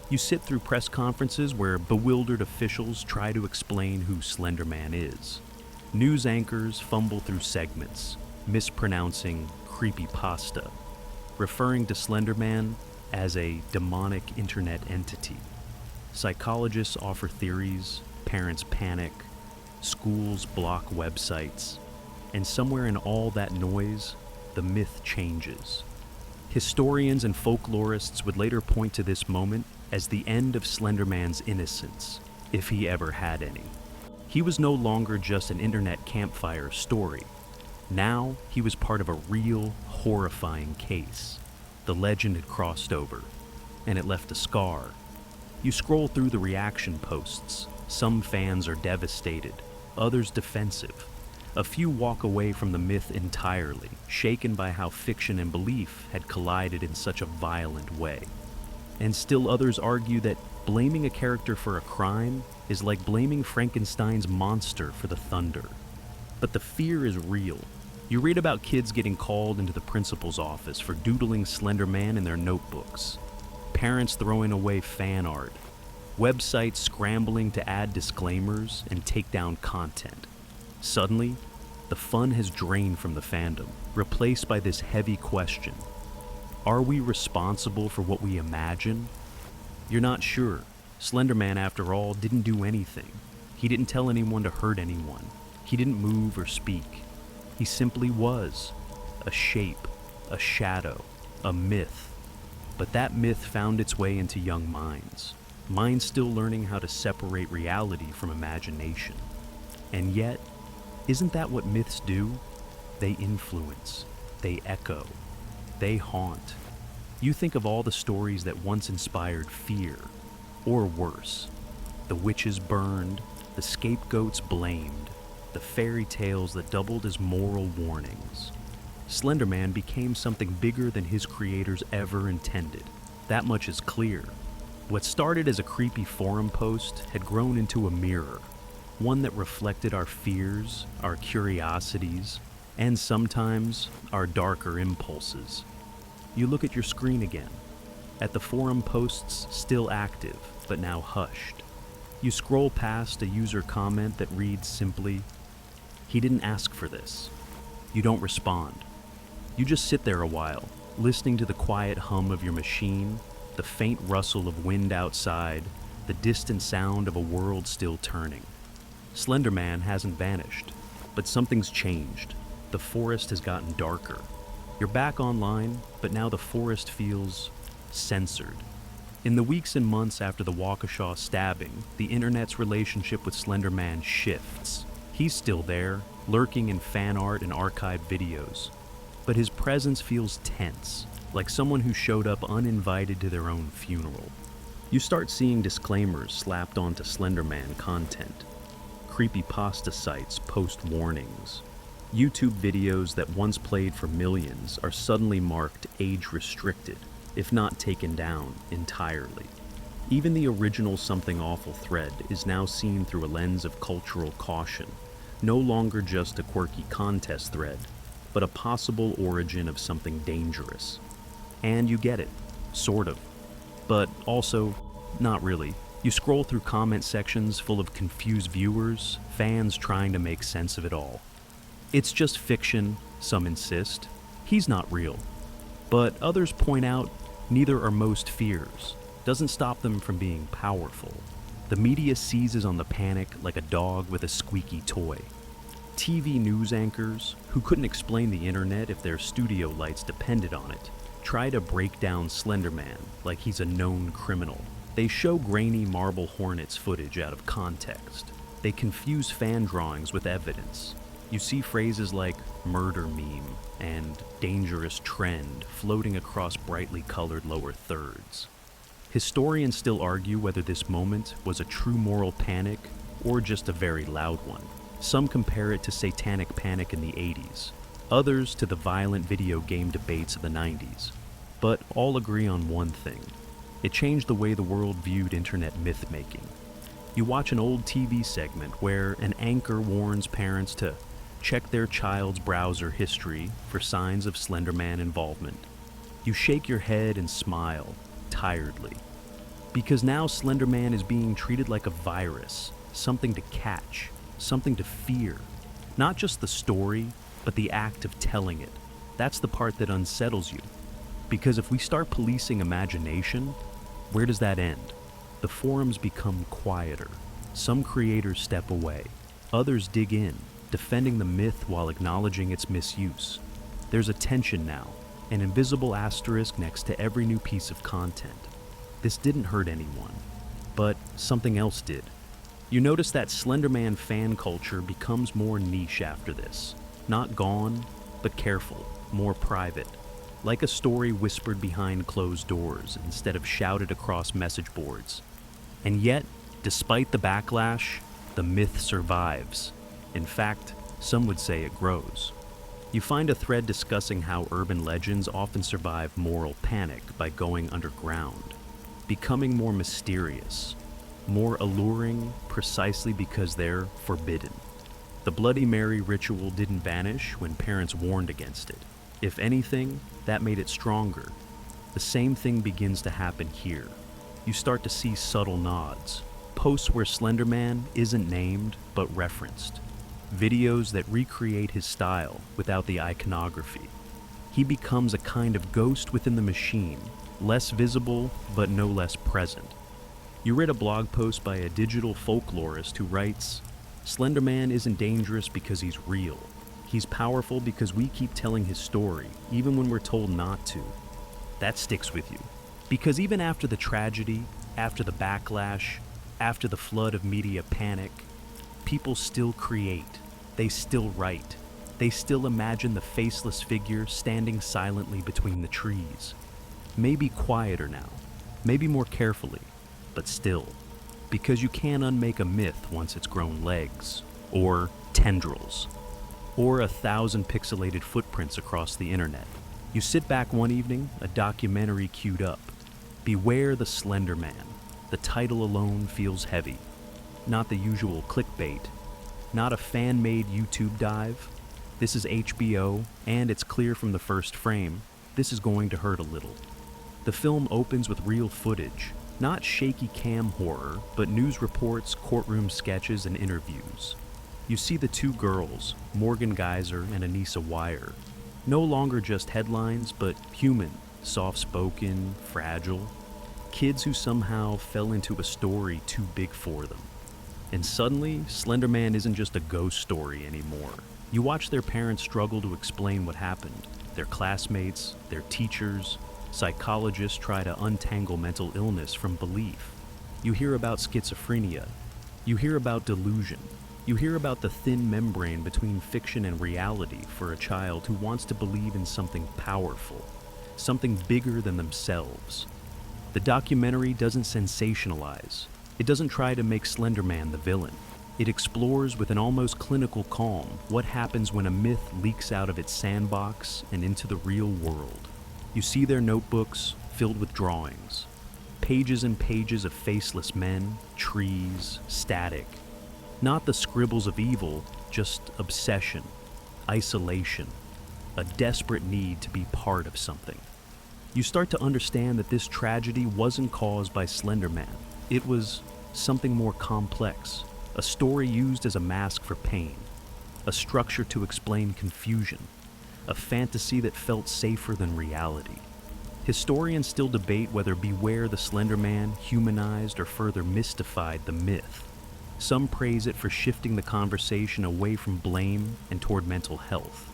Speaker 1: You sit through press conferences where bewildered officials try to explain who Slenderman is. News anchors fumble through segments, mispronouncing creepypasta, referring to Slenderman as a demonic internet entity. Psychologists offer theories, parents panic, schools block websites, and somewhere in all that noise, the myth changes. Historians and folklorists would later point to this moment as the end of Slenderman's innocence, if he ever had any. He was no longer just an internet campfire story. Now, he was part of a real, horrifying case. The legend had crossed over, and it left a scar. You scroll through the reaction posts. Some fans are devastated, others defensive. A few walk away from the myth entirely, shaken by how fiction and belief had collided in such a violent way. And still others argue that blaming a character for a crime is like blaming Frankenstein's monster for the thunder. But the fear is real. You read about kids getting called into the principal's office for doodling Slenderman in their notebooks, parents throwing away fan art, websites scrambling to add disclaimers and take down content. Suddenly, the fun has drained from the fandom, replaced by this heavy question. Are we responsible for what we imagine? You're not sure. Slenderman, after all, didn't do anything. He didn't tell anyone to hurt anyone. He didn't move or speak. He simply was. A shape, a shadow, a myth. But that myth found its way into young minds. Minds still learning how to separate reality from imagination. And yet, isn't that what myths do? They influence, they echo, they haunt. You think of all the stories that once inspired fear, or worse. The witches burned, the scapegoats blamed, the fairy tales that doubled as moral warnings. Slenderman became something bigger than his creators ever intended. That much is clear. What started as a creepy forum post had grown into a mirror, one that reflected our fears, our curiosities, and sometimes our darker impulses. You look at your screen again, at the forum posts still active, but now hushed. You scroll past a user comment that reads simply, "He didn't ask for this." You don't respond. You just sit there a while, listening to the quiet hum of your machine, the faint rustle of wind outside, the distant sound of a world still turning. Slenderman hasn't vanished, but something's changed. The forest has gotten darker. You're back online, but now the forest feels censored. In the weeks and months after the Waukesha stabbing, the internet's relationship with Slenderman shifts. He's still there, lurking in fan art and archived videos. But his presence feels tense, like someone who showed up uninvited to their own funeral. You start seeing disclaimers slapped onto Slenderman content. Creepypasta sites post warnings. YouTube videos that once played for millions are suddenly marked age-restricted, if not taken down entirely. Even the original Something Awful thread is now seen through a lens of cultural caution, no longer just a quirky contest thread, but a possible origin of something dangerous. And you get it, sort of, but also not really. You scroll through comment sections full of confused viewers, fans trying to make sense of it all. It's just fiction, some insist. He's not real. But others point out neither are most fears. Doesn't stop them from being powerful. The media seizes on the panic like a dog with a squeaky toy. TV news anchors, who couldn't explain the internet if their studio lights depended on it, try to break down Slenderman like he's a known criminal. They show grainy Marble Hornets footage out of context. They confuse fan drawings with evidence. You see phrases like murder meme and dangerous trend floating across brightly colored lower thirds. Historians still argue whether this moment was a true moral panic or just a very loud one. Some compare it to Satanic Panic in the 80s, others to the violent video game debates of the 90s. But all agree on one thing. It changed the way the world viewed internet myth-making. You watch an old TV segment where an anchor warns parents to check their child's browser history for signs of Slenderman involvement. You shake your head and smile, tiredly. Because now Slenderman is being treated like a virus, something to catch, something to fear. Not just the story, but the act of telling it. That's the part that unsettles you. Because if we start policing imagination, where does that end? The forums become quieter. Some creators step away. Others dig in, defending the myth while acknowledging its misuse. There's a tension now, an invisible asterisk next to every new piece of content. This didn't hurt anyone, but something else did. You notice that Slenderman fan culture becomes more niche after this. Not gone, but careful, more private. Like a story whispered behind closed doors instead of shouted across message boards. And yet, despite the backlash, the myth survives. In fact, Some would say it grows. You find a thread discussing how urban legends often survive moral panic by going underground, becoming more mysterious, more alluring precisely because they're forbidden. The Bloody Mary ritual didn't vanish when parents warned against it. If anything, that made it stronger. The same thing begins to happen here. You start to see subtle nods, posts where Slenderman isn't named but referenced, videos that recreate his style without the iconography. He becomes a kind of ghost within the machine, less visible but no less present. You read a blog post by a digital folklorist who writes, "Slenderman isn't dangerous because he's real. He's powerful because we keep telling his story, even when we're told not to." That sticks with you. Because even after the tragedy, after the backlash, after the flood of media panic, people still create. They still write. They still imagine the faceless figure standing silently between the trees. Maybe quieter now, maybe more carefully, but still. Because you can't unmake a myth once it's grown legs, or tendrils, or 1,000 pixelated footprints across the internet. You sit back one evening, a documentary queued up. Beware the Slender Man. The title alone feels heavy. Not the usual clickbait. Not a fan-made YouTube dive. This is HBO, and it's clear from the first frame, this is going to hurt a little. The film opens with real footage. Not shaky cam horror, but news reports, courtroom sketches, and interviews. You see the two girls, Morgan Geyser and Anissa Weier. No longer just headlines, but human, soft-spoken, fragile. Kids who somehow fell into a story too big for them. And suddenly, Slenderman isn't just a ghost story anymore. You watch their parents struggle to explain what happened. Their classmates, their teachers, psychologists try to untangle mental illness from belief. You hear about schizophrenia. You hear about delusion. You hear about the thin membrane between fiction and reality for a child who wants to believe in something powerful, something bigger than themselves. The documentary doesn't sensationalize. It doesn't try to make Slenderman the villain. It explores with an almost clinical calm what happens when a myth leaks out of its sandbox and into the real world. You see their notebooks filled with drawings, pages and pages of faceless men, trees, static. Not the scribbles of evil, just obsession, isolation, a desperate need to be part of something. You start to understand that this tragedy wasn't caused by Slenderman. It was something more complex, a story used as a mask for pain, a structure to explain confusion, a fantasy that felt safer than reality. Historians still debate whether Beware the Slender Man humanized or further mystified the myth. Some praise it for shifting the conversation away from blame and toward mental health.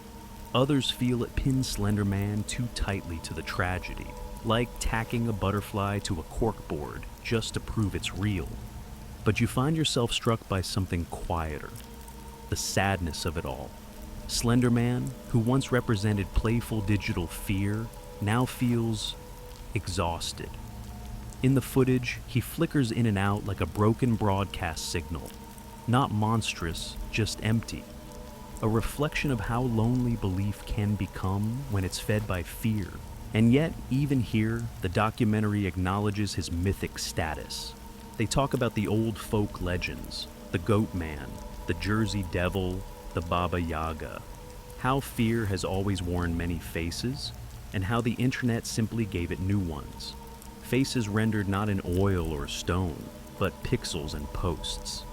Speaker 1: Others feel it pins Slender Man too tightly to the tragedy, like tacking a butterfly to a corkboard just to prove it's real. But you find yourself struck by something quieter, the sadness of it all. Slender Man, who once represented playful digital fear, now feels exhausted. In the footage, he flickers in and out like a broken broadcast signal. Not monstrous, just empty. A reflection of how lonely belief can become when it's fed by fear. And yet, even here, the documentary acknowledges his mythic status. They talk about the old folk legends, the Goat Man, the Jersey Devil, the Baba Yaga, how fear has always worn many faces, and how the internet simply gave it new ones. Faces rendered not in oil or stone, but pixels and posts.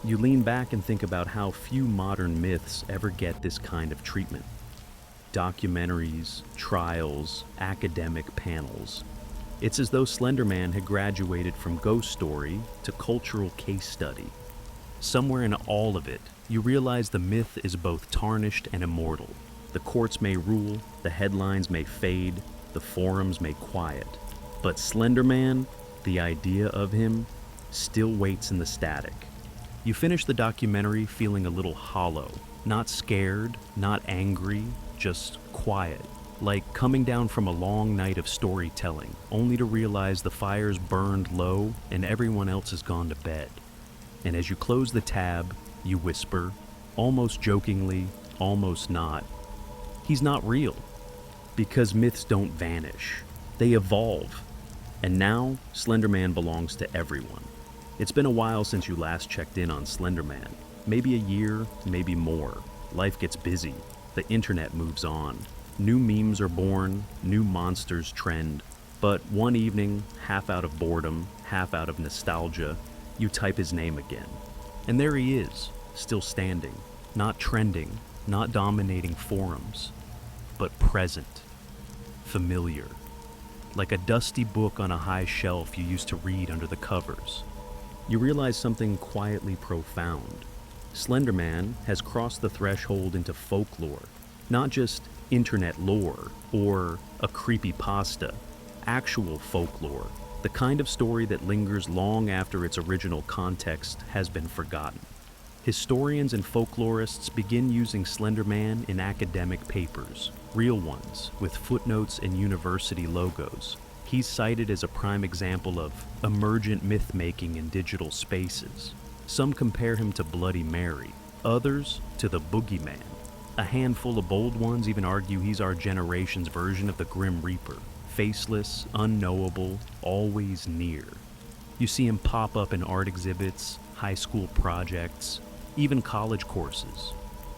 Speaker 1: You lean back and think about how few modern myths ever get this kind of treatment. Documentaries, trials, academic panels. It's as though Slenderman had graduated from ghost story to cultural case study. Somewhere in all of it, you realize the myth is both tarnished and immortal. The courts may rule, the headlines may fade, the forums may quiet. But Slenderman, the idea of him, still waits in the static. You finish the documentary feeling a little hollow, not scared, not angry, just quiet. Like coming down from a long night of storytelling, only to realize the fire's burned low and everyone else has gone to bed. And as you close the tab, you whisper, almost jokingly, almost not. He's not real, because myths don't vanish. They evolve. And now, Slenderman belongs to everyone. It's been a while since you last checked in on Slenderman. Maybe a year, maybe more. Life gets busy. The internet moves on. New memes are born, new monsters trend. But one evening, half out of boredom, half out of nostalgia, you type his name again. And there he is, still standing, not trending, not dominating forums, but present, familiar. Like a dusty book on a high shelf you used to read under the covers. You realize something quietly profound. Slenderman has crossed the threshold into folklore, not just internet lore or a creepypasta, actual folklore, the kind of story that lingers long after its original context has been forgotten. Historians and folklorists begin using Slenderman in academic papers, real ones, with footnotes and university logos. He's cited as a prime example of emergent myth-making in digital spaces. Some compare him to Bloody Mary, others to the Boogeyman. A handful of bold ones even argue he's our generation's version of the Grim Reaper, faceless, unknowable, always near. You see him pop up in art exhibits, high school projects, even college courses.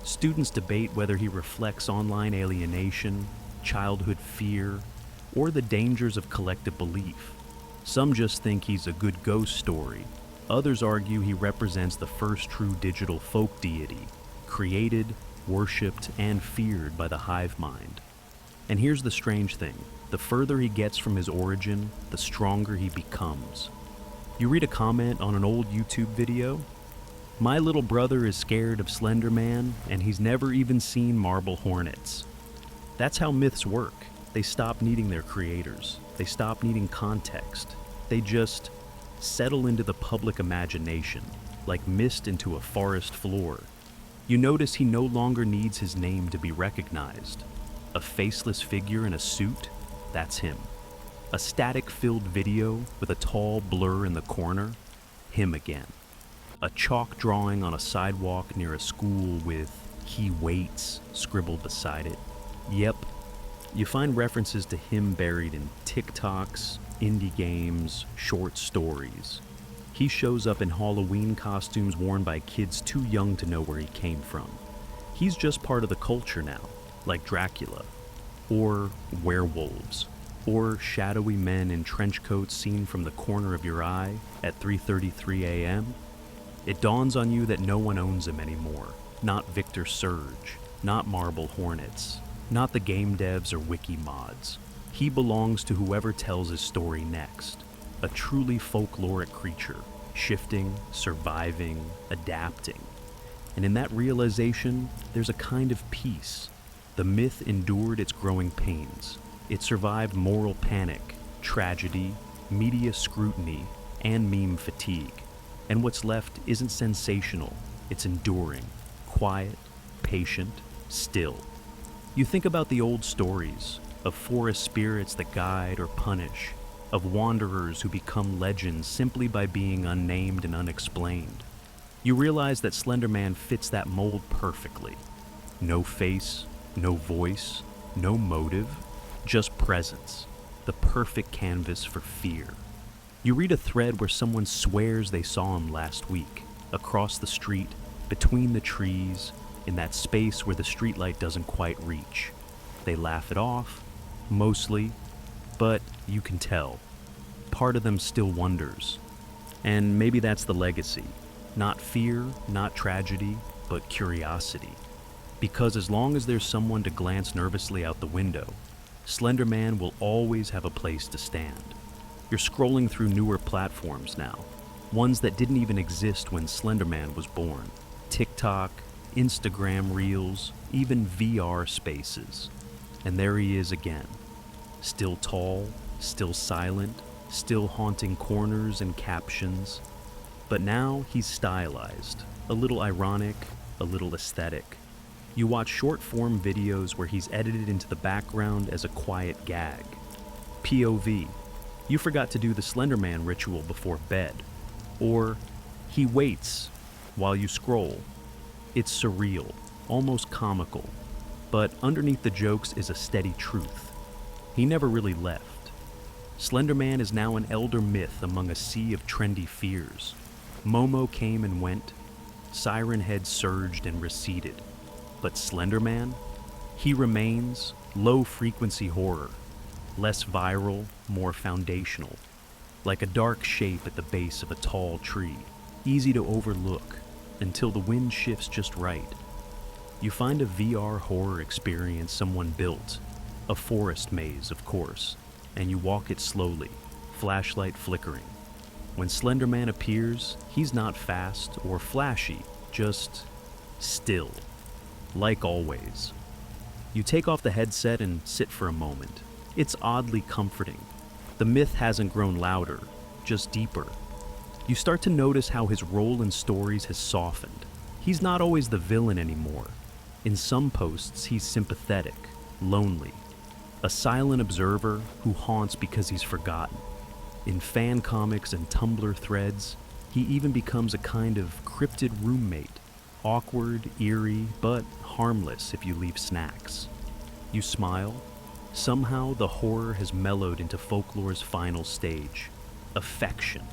Speaker 1: Students debate whether he reflects online alienation, childhood fear, or the dangers of collective belief. Some just think he's a good ghost story. Others argue he represents the first true digital folk deity, created, worshipped, and feared by the hive mind. And here's the strange thing. The further he gets from his origin, the stronger he becomes. You read a comment on an old YouTube video? My little brother is scared of Slenderman, and he's never even seen marble hornets. That's how myths work. They stop needing their creators. They stop needing context. They just settle into the public imagination, like mist into a forest floor. You notice he no longer needs his name to be recognized. A faceless figure in a suit? That's him. A static-filled video with a tall blur in the corner? Him again. A chalk drawing on a sidewalk near a school with "He waits" scribbled beside it? Yep. You find references to him buried in TikToks, indie games, short stories. He shows up in Halloween costumes worn by kids too young to know where he came from. He's just part of the culture now, like Dracula, or werewolves, or shadowy men in trench coats seen from the corner of your eye at 3:33 a.m. It dawns on you that no one owns him anymore. Not Victor Surge, not Marble Hornets, not the game devs or wiki mods. He belongs to whoever tells his story next. A truly folkloric creature, shifting, surviving, adapting. And in that realization, there's a kind of peace. The myth endured its growing pains. It survived moral panic, tragedy, media scrutiny, and meme fatigue. And what's left isn't sensational, it's enduring, quiet, patient, still. You think about the old stories of forest spirits that guide or punish, of wanderers who become legends simply by being unnamed and unexplained. You realize that Slenderman fits that mold perfectly. No face, no voice, no motive, just presence, the perfect canvas for fear. You read a thread where someone swears they saw him last week, across the street, between the trees, in that space where the streetlight doesn't quite reach. They laugh it off, mostly, but you can tell. Part of them still wonders. And maybe that's the legacy. Not fear, not tragedy, but curiosity. Because as long as there's someone to glance nervously out the window, Slenderman will always have a place to stand. You're scrolling through newer platforms now, ones that didn't even exist when Slenderman was born. TikTok, Instagram Reels, even VR spaces. And there he is again. Still tall, still silent, still haunting corners and captions. But now he's stylized, a little ironic, a little aesthetic. You watch short-form videos where he's edited into the background as a quiet gag. POV. You forgot to do the Slenderman ritual before bed. Or he waits while you scroll. It's surreal, almost comical, but underneath the jokes is a steady truth. He never really left. Slenderman is now an elder myth among a sea of trendy fears. Momo came and went, Siren Head surged and receded. But Slenderman? He remains low-frequency horror, less viral, more foundational, like a dark shape at the base of a tall tree, easy to overlook until the wind shifts just right. You find a VR horror experience someone built, a forest maze, of course, and you walk it slowly, flashlight flickering. When Slenderman appears, he's not fast or flashy, just still, like always. You take off the headset and sit for a moment. It's oddly comforting. The myth hasn't grown louder, just deeper. You start to notice how his role in stories has softened. He's not always the villain anymore. In some posts, he's sympathetic, lonely, a silent observer who haunts because he's forgotten. In fan comics and Tumblr threads, he even becomes a kind of cryptid roommate, awkward, eerie, but harmless if you leave snacks. You smile. Somehow the horror has mellowed into folklore's final stage, affection.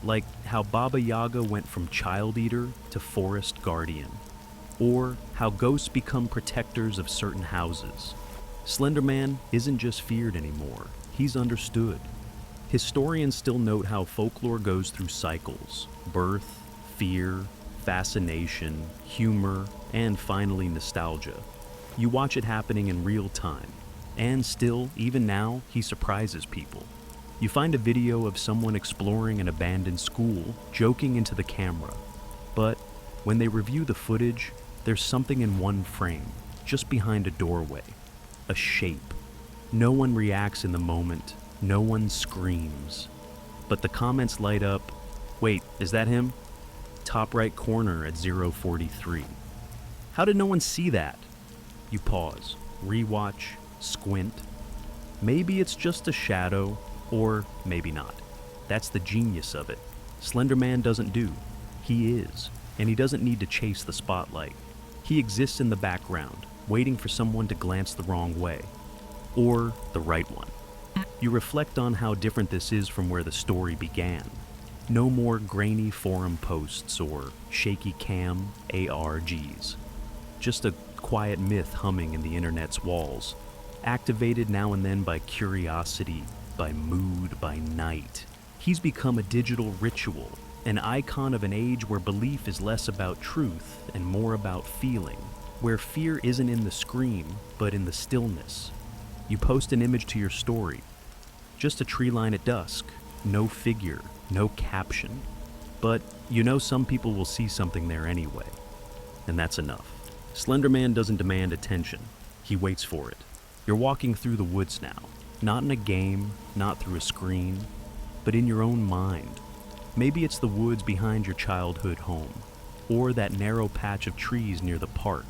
Speaker 1: Like how Baba Yaga went from child eater to forest guardian, or how ghosts become protectors of certain houses. Slenderman isn't just feared anymore, he's understood. Historians still note how folklore goes through cycles: birth, fear, fascination, humor, and finally nostalgia. You watch it happening in real time, and still, even now, he surprises people. You find a video of someone exploring an abandoned school, joking into the camera. But when they review the footage, there's something in one frame, just behind a doorway. A shape. No one reacts in the moment, no one screams. But the comments light up. Wait, is that him? Top right corner at 043. How did no one see that? You pause, rewatch, squint. Maybe it's just a shadow, or maybe not. That's the genius of it. Slenderman doesn't do. He is, and he doesn't need to chase the spotlight. He exists in the background, waiting for someone to glance the wrong way, or the right one. You reflect on how different this is from where the story began. No more grainy forum posts or shaky cam ARGs. Just a quiet myth humming in the internet's walls, activated now and then by curiosity, by mood, by night. He's become a digital ritual, an icon of an age where belief is less about truth and more about feeling, where fear isn't in the scream, but in the stillness. You post an image to your story, just a tree line at dusk, no figure, no caption. But you know some people will see something there anyway, and that's enough. Slenderman doesn't demand attention, he waits for it. You're walking through the woods now, not in a game, not through a screen, but in your own mind. Maybe it's the woods behind your childhood home, or that narrow patch of trees near the park,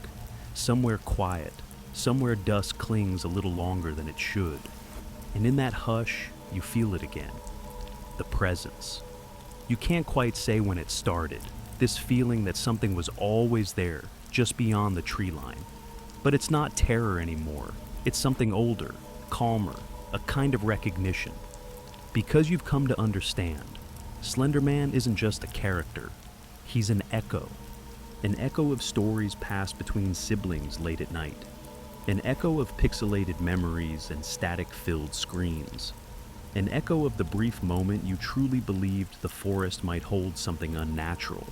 Speaker 1: somewhere quiet, somewhere dusk clings a little longer than it should. And in that hush, you feel it again, the presence. You can't quite say when it started, this feeling that something was always there, just beyond the tree line. But it's not terror anymore, it's something older, calmer, a kind of recognition. Because you've come to understand, Slenderman isn't just a character, he's an echo of stories passed between siblings late at night, an echo of pixelated memories and static-filled screens, an echo of the brief moment you truly believed the forest might hold something unnatural.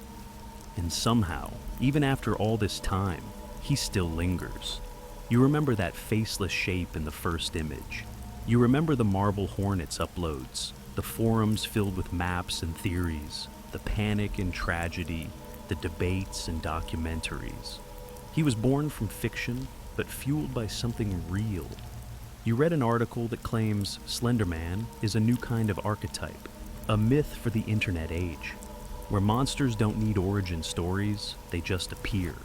Speaker 1: And somehow, even after all this time, he still lingers. You remember that faceless shape in the first image. You remember the Marble Hornets uploads, the forums filled with maps and theories, the panic and tragedy, the debates and documentaries. He was born from fiction, but fueled by something real. You read an article that claims Slenderman is a new kind of archetype, a myth for the internet age, where monsters don't need origin stories, they just appear,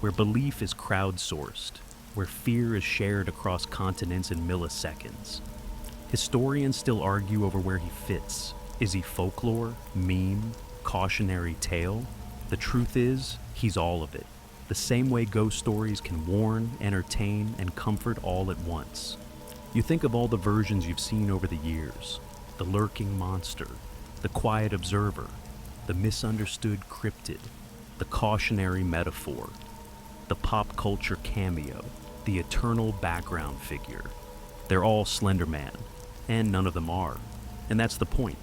Speaker 1: where belief is crowdsourced, where fear is shared across continents in milliseconds. Historians still argue over where he fits. Is he folklore, meme, cautionary tale? The truth is, he's all of it. the same way ghost stories can warn, entertain, and comfort all at once. You think of all the versions you've seen over the years: the lurking monster, the quiet observer, the misunderstood cryptid, the cautionary metaphor, the pop culture cameo, the eternal background figure. They're all Slenderman, and none of them are. And that's the point.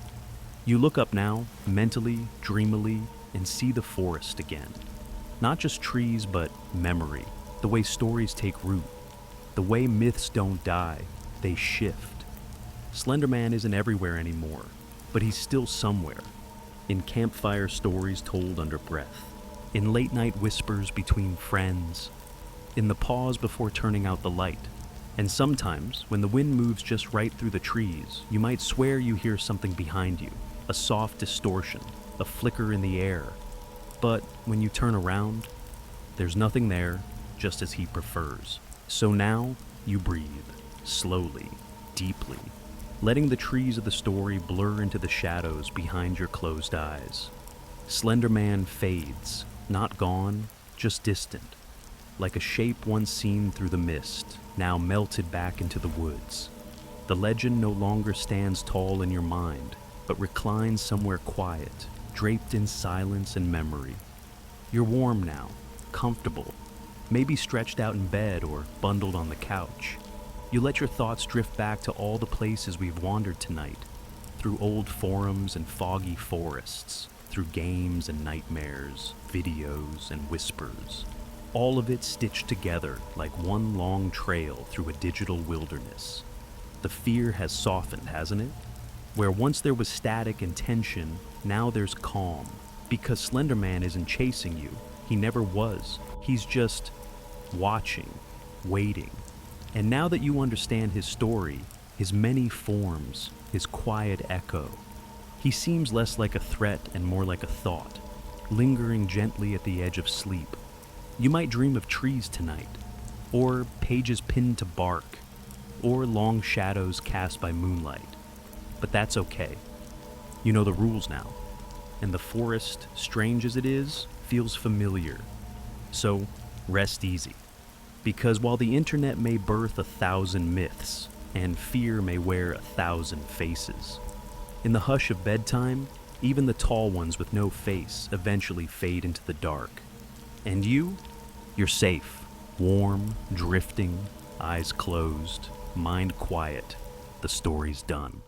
Speaker 1: You look up now, mentally, dreamily, and see the forest again. Not just trees, but memory, the way stories take root, the way myths don't die, they shift. Slenderman isn't everywhere anymore, but he's still somewhere. In campfire stories told under breath, in late-night whispers between friends, in the pause before turning out the light. And sometimes, when the wind moves just right through the trees, you might swear you hear something behind you, a soft distortion, a flicker in the air. But when you turn around, there's nothing there, just as he prefers. So now, you breathe, slowly, deeply, letting the trees of the story blur into the shadows behind your closed eyes. Slenderman fades, not gone, just distant, like a shape once seen through the mist, now melted back into the woods. The legend no longer stands tall in your mind, but reclines somewhere quiet, draped in silence and memory. You're warm now, comfortable, maybe stretched out in bed or bundled on the couch. You let your thoughts drift back to all the places we've wandered tonight, through old forums and foggy forests, through games and nightmares, videos and whispers. All of it stitched together like one long trail through a digital wilderness. The fear has softened, hasn't it? Where once there was static and tension, now there's calm. Because Slenderman isn't chasing you. He never was. He's just watching, waiting. And now that you understand his story, his many forms, his quiet echo, he seems less like a threat and more like a thought, lingering gently at the edge of sleep. You might dream of trees tonight, or pages pinned to bark, or long shadows cast by moonlight. But that's okay. You know the rules now, and the forest, strange as it is, feels familiar. So rest easy, because while the internet may birth 1,000 myths, and fear may wear 1,000 faces, in the hush of bedtime, even the tall ones with no face eventually fade into the dark. And you're safe, warm, drifting, eyes closed, mind quiet. The story's done.